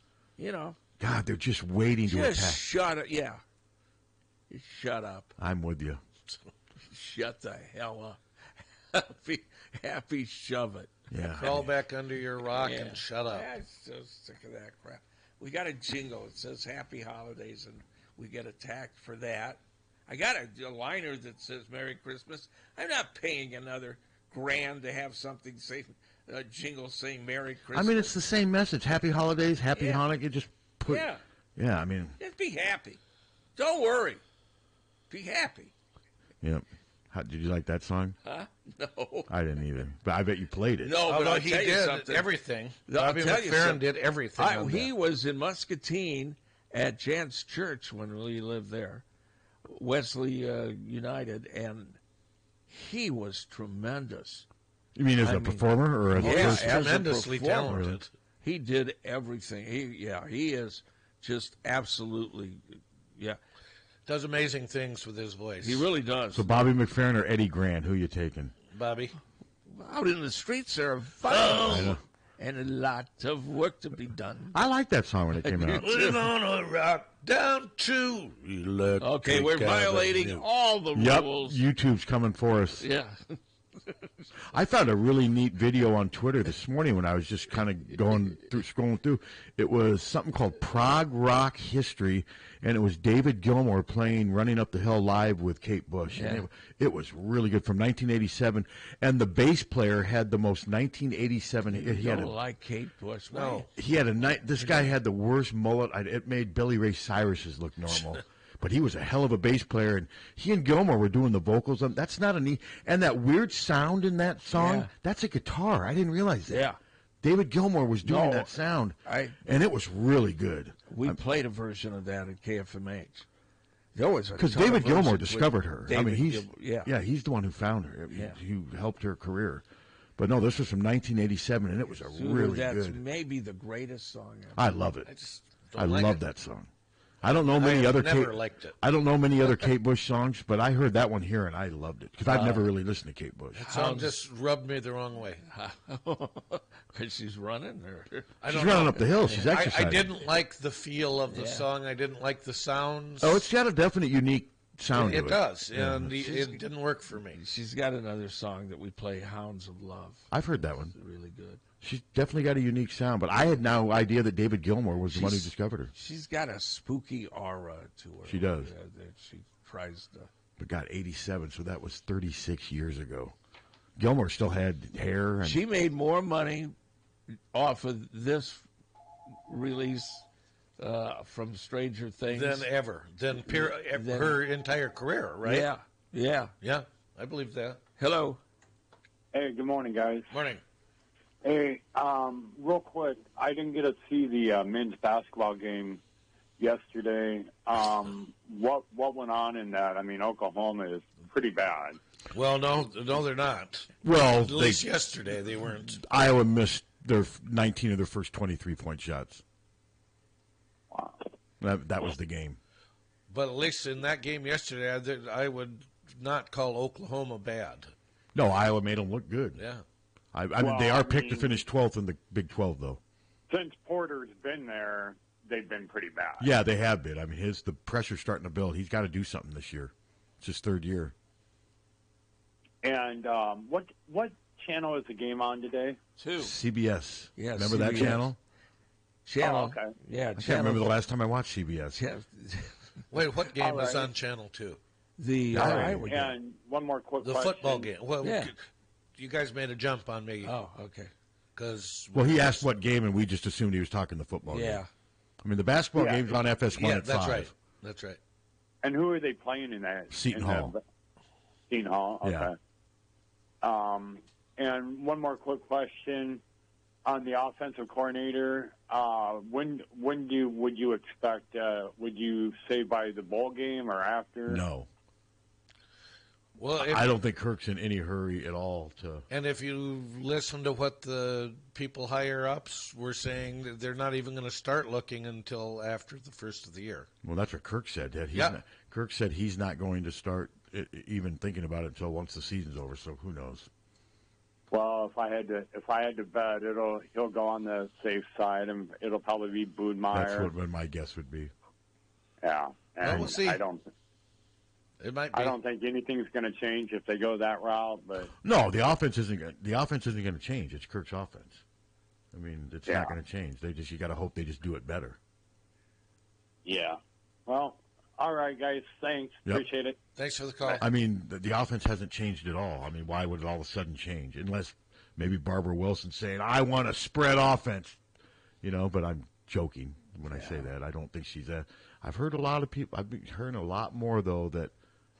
God, they're just waiting to just attack. shut up. Yeah. Shut up. I'm with you. Shut the hell up. Happy shove it. Yeah. Crawl back under your rock Yeah. and shut up. I'm so sick of that crap. We got a jingle. It says Happy Holidays, and we get attacked for that. I got a liner that says Merry Christmas. I'm not paying another $1,000 to have something say a jingle saying Merry Christmas. I mean, it's the same message. Happy Holidays, Happy Hanukkah. Just put. Yeah. Yeah, I mean. Just be happy. Don't worry. Be happy. Yeah. Did you like that song? Huh? No. I didn't either. But I bet you played it. No, but Although I'll he tell you did something. everything. I'll Bobby tell you McFerrin something. did everything. on He that. was in Muscatine at Jan's Church when we lived there, Wesley United, and he was tremendous. You mean as a performer or as a Yeah, person? as a tremendously performer. talented. He did everything. He is just absolutely, Does amazing things with his voice. he really does. So Bobby McFerrin or Eddie Grant? Who you taking? Bobby. Out in the streets there are I fun know. and a lot of work to be done. I liked that song when it came out. We're gonna rock down to electric Okay, we're violating Avenue. all the Yep, rules. YouTube's coming for us. Yeah. I found a really neat video on Twitter this morning when I was just kind of scrolling through. It was something called Prog Rock History, and it was David Gilmour playing Running Up the Hill live with Kate Bush. Yeah. And it was really good from 1987. And the bass player had the most 1987. He had Don't like Kate Bush. No. he had a night. This guy had the worst mullet. It made Billy Ray Cyrus's look normal. But he was a hell of a bass player, and he and Gilmore were doing the vocals. That's not a neat. And that weird sound in that song, Yeah. that's a guitar. I didn't realize that. Yeah. David Gilmour was doing No, that sound, I- and it was really good. We played a version of that at KFMH. There was a Because ton of David Gilmour versions with discovered her. I mean, David he's Gilmour, he's the one who found her. Yeah. He helped her career. But no, this was from 1987, and it was a Suter, really that's good. maybe the greatest song ever. I love it. I just don't I like love it. that song. I don't know many have other never Kate, liked it. I don't know many other Kate Bush songs, but I heard that one here and I loved it because I've never really listened to Kate Bush. That song just rubbed me the wrong way. Because she's running. Or... She's running up the hill. She's exercising. I didn't like the feel of the song. I didn't like the sounds. Oh, it's got a definite unique sound to It it. does, Yeah. and it didn't work for me. She's got another song that we play, Hounds of Love. I've heard that one. It's really good. She's definitely got a unique sound, but I had no idea that David Gilmour was the one who discovered her. She's got a spooky aura to her. She does. That she tries to. But got 87, so that was 36 years ago. Gilmour still had hair. And She made more money off of this release from Stranger Things than her entire career, right? Yeah. Yeah, I believe that. Hello. Hey, good morning, guys. Morning. Hey, real quick, I didn't get to see the men's basketball game yesterday. What went on in that? I mean, Oklahoma is pretty bad. Well, no, they're not. well, At least yesterday they weren't. Iowa missed their 19 of their first 23-point shots. Wow. That was the game. But at least in that game yesterday, I would not call Oklahoma bad. No, Iowa made them look good. Yeah. I mean, they are picked to finish 12th in the Big 12, though. Since Porter's been there, they've been pretty bad. Yeah, they have been. I mean, the pressure's starting to build. He's got to do something this year. It's his third year. And what channel is the game on today? CBS. Yeah, remember that CBS. channel? Channel. Oh, okay. Yeah, I can't remember the last time I watched CBS. Wait, what game is right. on Channel 2? The Iowa game. And one more quick The question. football game. Well, Yeah. you guys made a jump on me. Oh, okay. Because Well, he asked what game, and we just assumed he was talking the football game. Yeah. I mean, the basketball Yeah. game's on FS1 yeah, at that's 5. right. That's right. And who are they playing in that? Seton in Hall. Seton Hall, okay. Yeah. And one more quick question on the offensive coordinator. When would you expect? Would you say by the bowl game or after? No. Well, I don't think Kirk's in any hurry at all to. and if you listen to what the people higher ups were saying, that they're not even going to start looking until after the first of the year. Well, that's what Kirk said. That Yeah. Kirk said he's not going to start even thinking about it until once the season's over. So who knows? Well, if I had to bet, he'll go on the safe side, and it'll probably be Boudmeyer. That's what my guess would be. Yeah, and we'll see. I don't It might be. I don't think anything's going to change if they go that route. But No, the offense isn't going to change. It's Kirk's offense. I mean, it's not going to change. You got to hope they just do it better. yeah, well, all right, guys. Thanks. Yep. Appreciate it. Thanks for the call. I mean, the offense hasn't changed at all. I mean, why would it all of a sudden change? Unless maybe Barbara Wilson's saying, I want a spread offense. But I'm joking when I say that. I don't think she's that. I've heard a lot of people, I've been hearing a lot more, though, that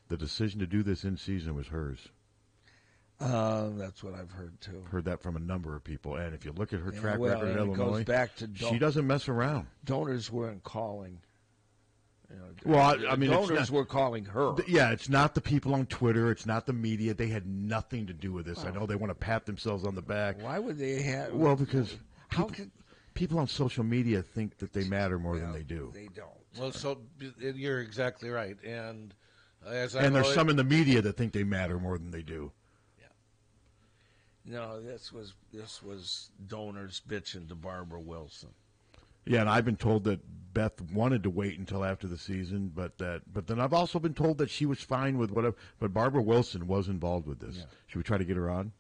the decision to do this in season was hers. That's what I've heard, too. Heard that from a number of people. And if you look at her track well, record in and it Illinois, goes back to she doesn't mess around. Donors weren't calling. Well, I mean, it's donors not- were calling her. Yeah, it's not the people on Twitter. It's not the media. They had nothing to do with this. I know they want to pat themselves on the back. Why would they have? Well, because How could people on social media think that they matter more than they do. they don't? Well, so you're exactly right. And as And there's some in the media that think they matter more than they do. No, this was donors bitching to Barbara Wilson. Yeah, and I've been told that Beth wanted to wait until after the season, but then I've also been told that she was fine with whatever. But Barbara Wilson was involved with this. Yeah. Should we try to get her on?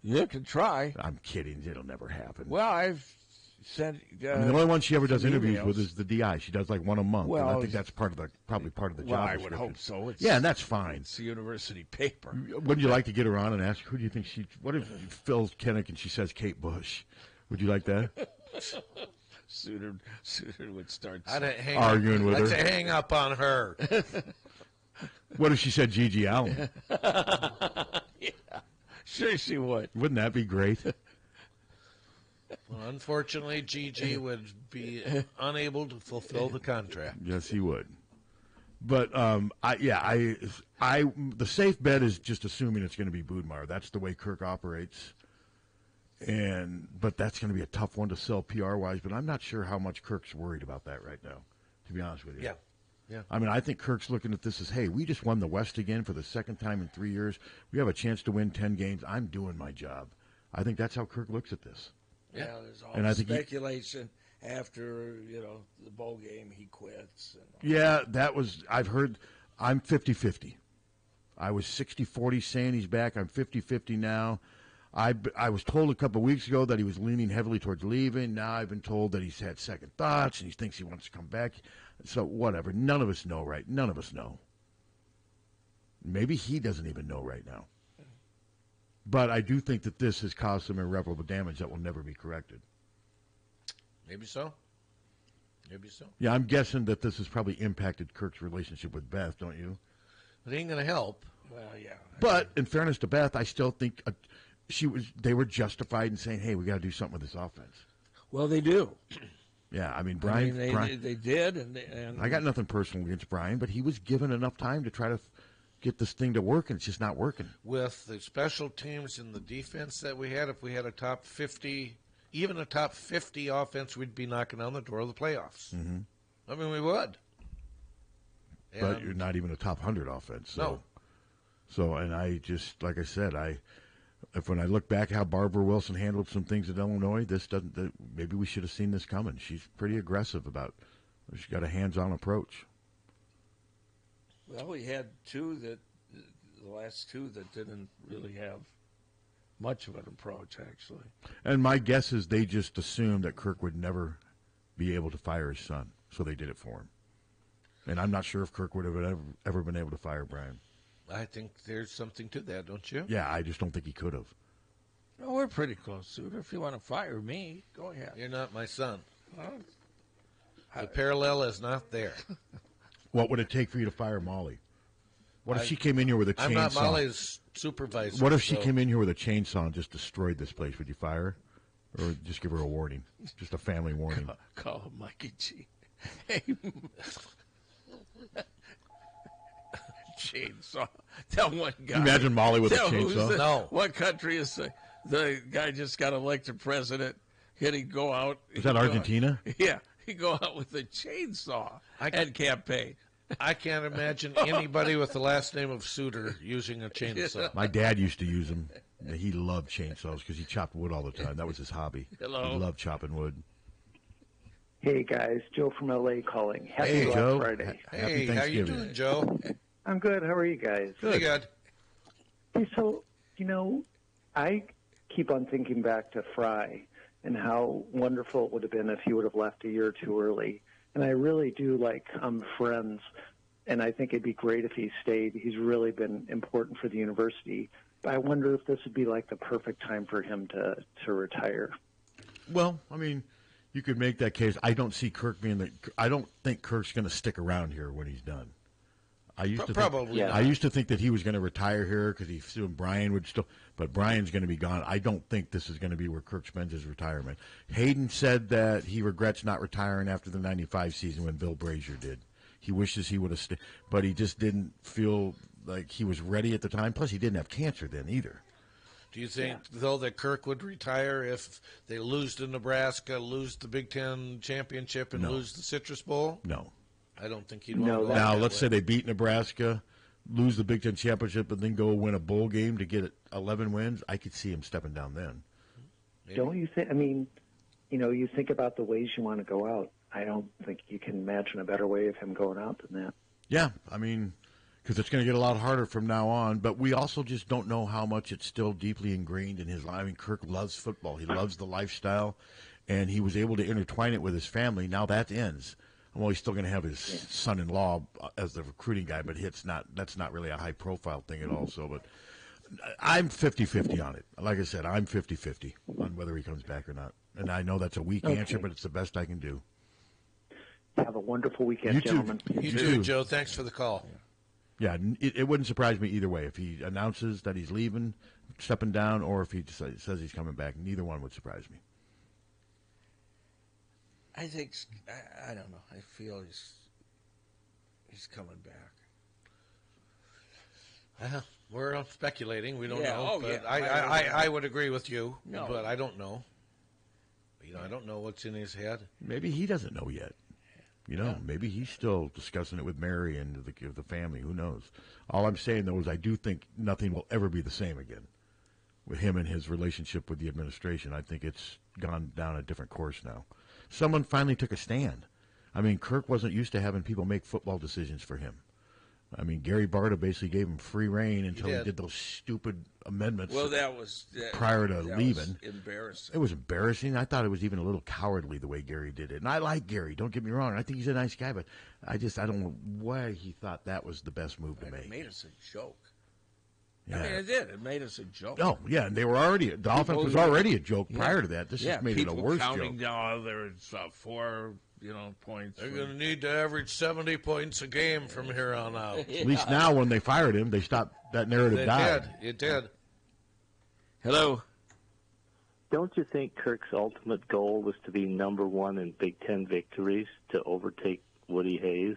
You can try. I'm kidding. It'll never happen. Well, I've sent. I mean, the only one she ever does some interviews emails. with is the DI. She does like one a month. Well, and I think that's probably part of the Well, job I would description. hope so. It's, Yeah, and that's fine. It's the university paper. Wouldn't you like to get her on and ask who do you think she? What if Phil Kennick and she says Kate Bush? Would you like that? Suter would start I'd hang Arguing with Let's her. hang up on her. What if she said Gigi Allen? Sure, she would. Wouldn't that be great? Well, unfortunately, Gigi would be unable to fulfill the contract. Yes, he would. But the safe bet is just assuming it's going to be Boudmeyer. That's the way Kirk operates. But that's going to be a tough one to sell PR wise. But I'm not sure how much Kirk's worried about that right now. To be honest with you. Yeah. I mean, I think Kirk's looking at this as, hey, we just won the West again for the second time in 3 years. We have a chance to win 10 games. I'm doing my job. I think that's how Kirk looks at this. Yeah, there's all And I think speculation after the bowl game he quits. Yeah, that was. I've heard I'm 50-50. I was 60-40 saying he's back. I'm 50-50 now. I was told a couple of weeks ago that he was leaning heavily towards leaving. Now I've been told that he's had second thoughts and he thinks he wants to come back. So whatever. None of us know, right? None of us know. Maybe he doesn't even know right now. But I do think that this has caused some irreparable damage that will never be corrected. Maybe so. Maybe so. Yeah, I'm guessing that this has probably impacted Kirk's relationship with Beth, don't you? It ain't going to help. Well, yeah. But in fairness to Beth, I still think they were justified in saying, "Hey, we got to do something with this offense." Well, they do. Yeah, I mean, Brian. They did, and I got nothing personal against Brian, but he was given enough time to try to get this thing to work, and it's just not working. With the special teams and the defense that we had, if we had a top 50, even a top 50 offense, we'd be knocking on the door of the playoffs. Mm-hmm. I mean, we would. But you're not even a top 100 offense. So. No. So, and I just, like I said, when I look back how Barbara Wilson handled some things at Illinois, maybe we should have seen this coming. She's pretty aggressive she's got a hands-on approach. Well, we had the last two that didn't really have much of an approach, actually. And my guess is they just assumed that Kirk would never be able to fire his son, so they did it for him. And I'm not sure if Kirk would have ever been able to fire Brian. I think there's something to that, don't you? Yeah, I just don't think he could have. No, we're pretty close, Suter. If you want to fire me, go ahead. You're not my son. Well, The parallel is not there. What would it take for you to fire Molly? What if she came in here with a chainsaw? I'm not Molly's supervisor. What if she came in here with a chainsaw and just destroyed this place? Would you fire her? Or just give her a warning? Just a family warning. Call him Mikey G. Hey, chainsaw. Tell one guy. Imagine Molly with a chainsaw. No. What country is the guy just got elected president? He'd go out. Is that Argentina? Yeah. He'd go out with a chainsaw and campaign. I can't imagine anybody with the last name of Suter using a chainsaw. My dad used to use them. He loved chainsaws because he chopped wood all the time. That was his hobby. Hello. He loved chopping wood. Hey guys, Joe from LA calling. Happy Black Joe. Friday. Happy Hey, how you Thanksgiving. doing, Joe? I'm good. How are you guys? Pretty good. Hey, so I keep on thinking back to Fry and how wonderful it would have been if he would have left a year or two early. And I really do like friends, and I think it'd be great if he stayed. He's really been important for the university. But I wonder if this would be like the perfect time for him to retire. Well, I mean, you could make that case. I don't see Kirk I don't think Kirk's going to stick around here when he's done. I used to think that he was going to retire here because he assumed Brian would still, but Brian's going to be gone. I don't think this is going to be where Kirk spends his retirement. Hayden said that he regrets not retiring after the '95 season when Bill Brazier did. He wishes he would have stayed, but he just didn't feel like he was ready at the time. Plus, he didn't have cancer then either. Do you think, though, that Kirk would retire if they lose to Nebraska, lose the Big Ten championship, and lose the Citrus Bowl? No. I don't think he'd want to go Now, that let's way. say they beat Nebraska, lose the Big Ten championship, and then go win a bowl game to get 11 wins. I could see him stepping down then. Maybe. Don't you think? I mean, you think about the ways you want to go out. I don't think you can imagine a better way of him going out than that. Yeah, I mean, because it's going to get a lot harder from now on. But we also just don't know how much it's still deeply ingrained in his life. I mean, Kirk loves football. He loves the lifestyle, and he was able to intertwine it with his family. Now that ends. Well, he's still going to have his son-in-law as the recruiting guy, but that's not really a high-profile thing at all. So, but I'm 50-50 on it. Like I said, I'm 50-50 on whether he comes back or not. And I know that's a weak answer, but it's the best I can do. Have a wonderful weekend, You too. gentlemen. You too, Joe. Thanks for the call. Yeah, it wouldn't surprise me either way. If he announces that he's leaving, stepping down, or if he says he's coming back, neither one would surprise me. I think I don't know. I feel he's coming back. We're speculating. We don't Yeah, know. oh, But yeah. I would agree with you, No. but I don't know. I don't know what's in his head. Maybe he doesn't know yet. Maybe he's still discussing it with Mary and the family. Who knows? All I'm saying, though, is I do think nothing will ever be the same again with him and his relationship with the administration. I think it's gone down a different course now. Someone finally took a stand. I mean, Kirk wasn't used to having people make football decisions for him. I mean, Gary Barta basically gave him free reign until he did. did those stupid amendments. Well, that was prior to that leaving. Was embarrassing. It was embarrassing. I thought it was even a little cowardly the way Gary did it. And I like Gary. Don't get me wrong. I think he's a nice guy, but I don't know why he thought that was the best move to make. It made us a joke. Yeah. I mean, it did. It made us a joke. Oh, yeah, and they were already the offense was already a joke prior to that. This just made it a worse counting joke. down there's 4, points. They're going to need to average 70 points a game from here on out. At least now, when they fired him, they stopped that narrative. It did. Hello. Don't you think Kirk's ultimate goal was to be number one in Big Ten victories, to overtake Woody Hayes?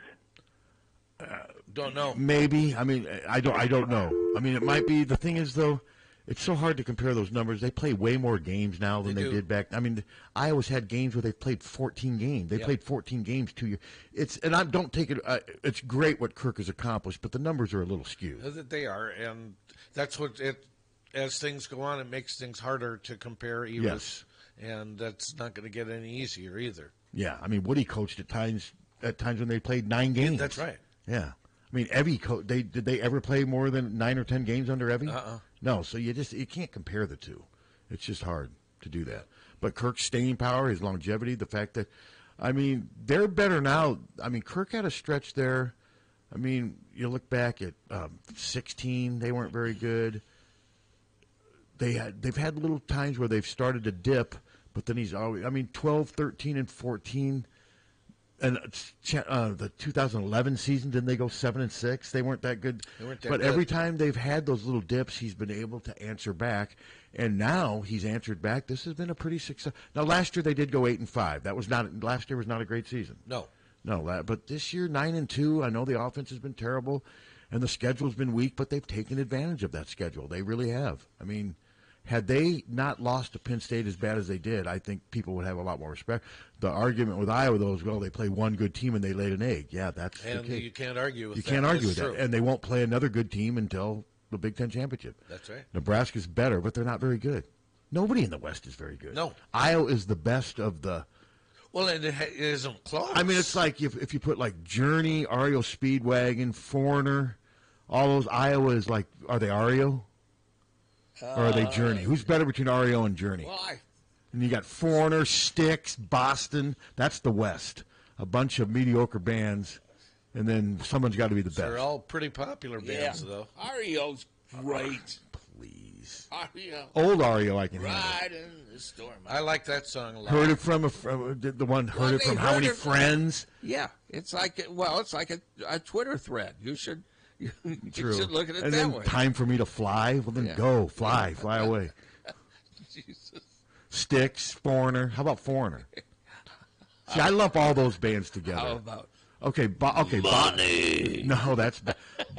Don't know. Maybe. I mean, I don't know. I mean, it might be. The thing is, though, it's so hard to compare those numbers. They play way more games now than they did back. I mean, Iowa's had games where they've played 14 games. They played 14 games 2 years. I don't take it. It's great what Kirk has accomplished, but the numbers are a little skewed. They are, and that's what it. As things go on, it makes things harder to compare eras, Yes. And that's not going to get any easier either. Yeah, I mean, Woody coached at times when they played 9 games. That's right. Yeah. I mean, Evie, did they ever play more than 9 or 10 games under Evie? Uh-uh. No, so you can't compare the two. It's just hard to do that. But Kirk's staying power, his longevity, the fact that, I mean, they're better now. I mean, Kirk had a stretch there. I mean, you look back at 16, they weren't very good. They've had little times where they've started to dip, but then he's always, I mean, 12, 13, and 14. And the 2011 season, didn't they go 7-6? They weren't that good. But every time they've had those little dips, he's been able to answer back. And now he's answered back. This has been a pretty success. Now, last year they did go 8-5. Last year was not a great season. No. But this year 9-2. I know the offense has been terrible, and the schedule's been weak, but they've taken advantage of that schedule. They really have. I mean, had they not lost to Penn State as bad as they did, I think people would have a lot more respect. The argument with Iowa, though, is, well, they play one good team and they laid an egg. Yeah, that's the case. You can't argue with that. You can't argue with That's that. true. And they won't play another good team until the Big Ten championship. That's right. Nebraska's better, but they're not very good. Nobody in the West is very good. No. Iowa is the best of the. Well, and it isn't close. I mean, it's like if you put like Journey, REO Speedwagon, Foreigner, all those. Iowa is like, are they REO? Or are they Journey? Who's better between REO and Journey? Why? And you got Foreigner, Styx, Boston. That's the West. A bunch of mediocre bands, and then someone's got to be the best. They're all pretty popular bands, though. REO's great. Please. REO. Old REO, I can handle. Right in the storm. I like that song a lot. Heard it from the one. Heard it from How Many Friends? Yeah, it's like a Twitter thread. You should True. look at it and that then way. Time for Me to Fly. Well, then go fly away. Jesus. Styx, Foreigner. How about Foreigner? See, I lump all those bands together. How about Okay, Money. No, that's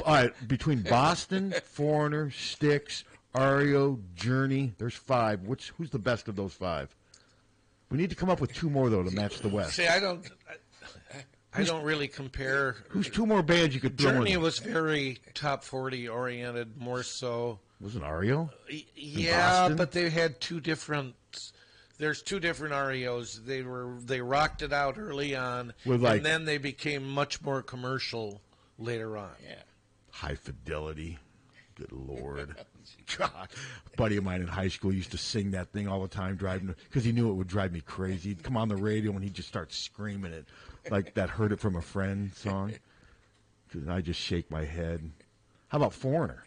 all right. Between Boston, Foreigner, Styx, REO, Journey, there's 5. Who's the best of those 5? We need to come up with 2 more though to match the West. See, I don't really compare. Who's 2 more bands you could throw Journey in? was very top 40 oriented, more so. Wasn't REO? Yeah, Boston? but they had 2 different. There's 2 different REOs. They rocked it out early on, and then they became much more commercial later on. Yeah. High Fidelity. Good Lord. God. A buddy of mine in high school used to sing that thing all the time, driving because he knew it would drive me crazy. He'd come on the radio and he'd just start screaming it, like that "Heard It From a Friend" song. And I just shake my head. How about Foreigner?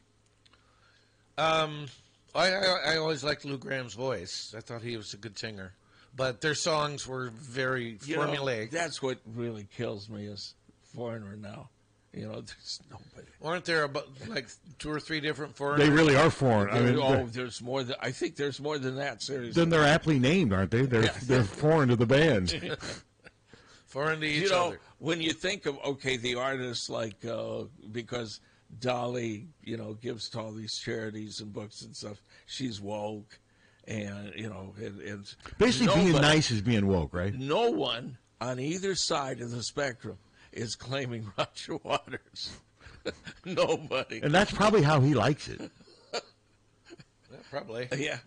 I always liked Lou Graham's voice. I thought he was a good singer, but their songs were very formulaic. That's what really kills me is Foreigner now. There's nobody. Weren't there about like 2 or 3 different foreigners? They really are foreign. I mean, there's more than I think. There's more than that. Seriously, then they're aptly named, aren't they? They're foreign to the band. Foreign to each other. When you think of the artists like because Dolly, gives to all these charities and books and stuff. She's woke, and and basically being nice is being woke, right? No one on either side of the spectrum is claiming Roger Waters. Nobody. And that's probably how he likes it. Yeah, probably. Yeah.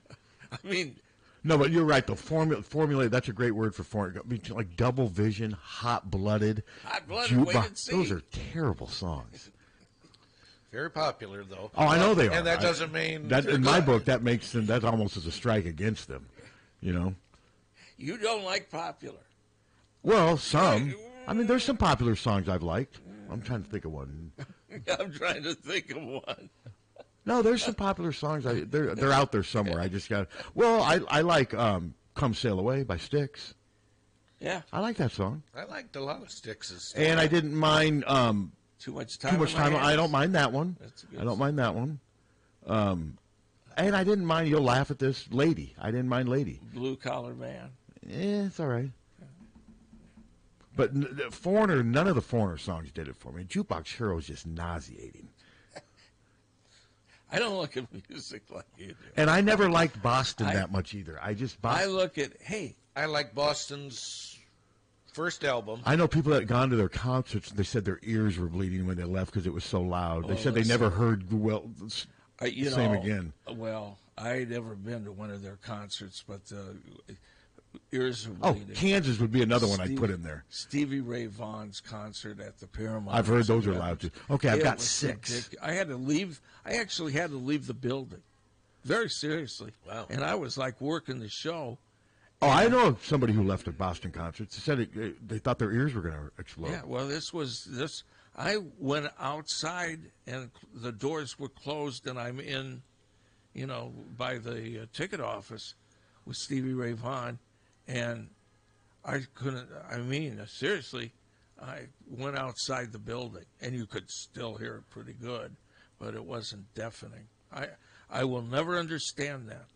I mean. No, but you're right. The formula, that's a great word for foreign. Like Double Vision, Hot Blooded. Wait and see. Those are terrible songs. Very popular, though. Oh, I know they are. And that doesn't mean that in my book that makes them, that almost is a strike against them. You know. You don't like popular. Well, some. I mean, there's some popular songs I've liked. I'm trying to think of one. I'm trying to think of one. No, there's some popular songs. They're out there somewhere. I just got. Well, I like "Come Sail Away" by Styx. Yeah, I like that song. I liked a lot of Styx's. And I didn't mind Too Much Time. Too Much Time. On My I don't Hands. mind that one. That's a good I don't mind that one. And I didn't mind. You'll laugh at this, "Lady." I didn't mind "Lady." Blue Collar Man. It's all right. But Foreigner, none of the Foreigner songs did it for me. Jukebox Hero is just nauseating. I don't look at music like you do. And I never liked Boston that much either. I look at, hey. I like Boston's first album. I know people that had gone to their concerts, and they said their ears were bleeding when they left because it was so loud. They said they never heard same again. Well, I'd never been to one of their concerts, but ears were Oh, bleeding. Kansas would be another one I'd put in there. Stevie Ray Vaughan's concert at the Paramount. I've heard those are loud too. Okay, I've got was 6. ridiculous. I actually had to leave the building, very seriously. Wow. And I was like working the show. Oh, I know somebody who left at Boston concerts. They said they thought their ears were going to explode. Yeah, well, this. I went outside and the doors were closed, and I'm in, by the ticket office with Stevie Ray Vaughan, and I couldn't. I mean, seriously, I went outside the building, and you could still hear it pretty good, but it wasn't deafening. I will never understand that,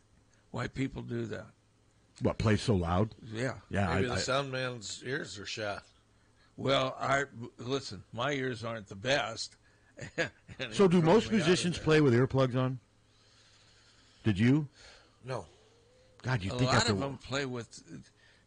why people do that. What, play so loud? Yeah. Yeah. Maybe the sound man's ears are shot. Well, listen, my ears aren't the best. So do most musicians play with earplugs on? Did you? No. God, you A think lot after of them play with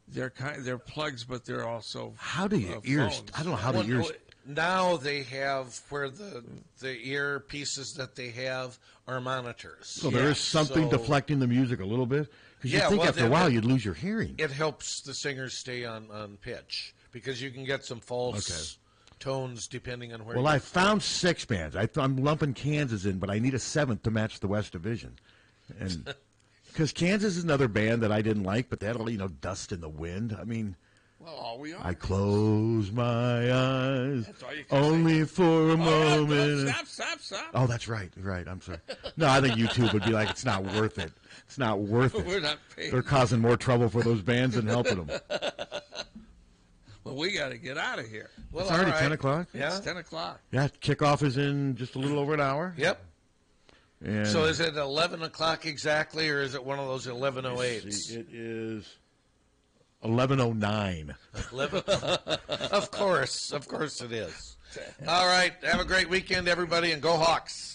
they're plugs, but they're also how do your ears? phones. I don't know how the ears. Now they have where the ear pieces that they have are monitors. So there is something deflecting the music a little bit. Because you think after a while you'd lose your hearing. It helps the singers stay on pitch because you can get some false tones depending on where. Well, I found 6 bands. I'm lumping Kansas in, but I need a 7th to match the West Division, and because Kansas is another band that I didn't like, but they had all Dust in the Wind. I mean. Well, all we are. I close my eyes only for a moment. Stop. Oh, that's right. I'm sorry. No, I think YouTube would be like, it's not worth it. It's not worth it. We're not paying. They're causing more trouble for those bands than helping them. Well, we got to get out of here. Well, It's already all right. 10 o'clock? Yeah. It's 10 o'clock. Yeah, kickoff is in just a little over an hour. Yep. And So is it 11 o'clock exactly, or is it one of those 11:08s? it is 11:09. 11. Of course it is. All right. Have a great weekend, everybody, and go Hawks.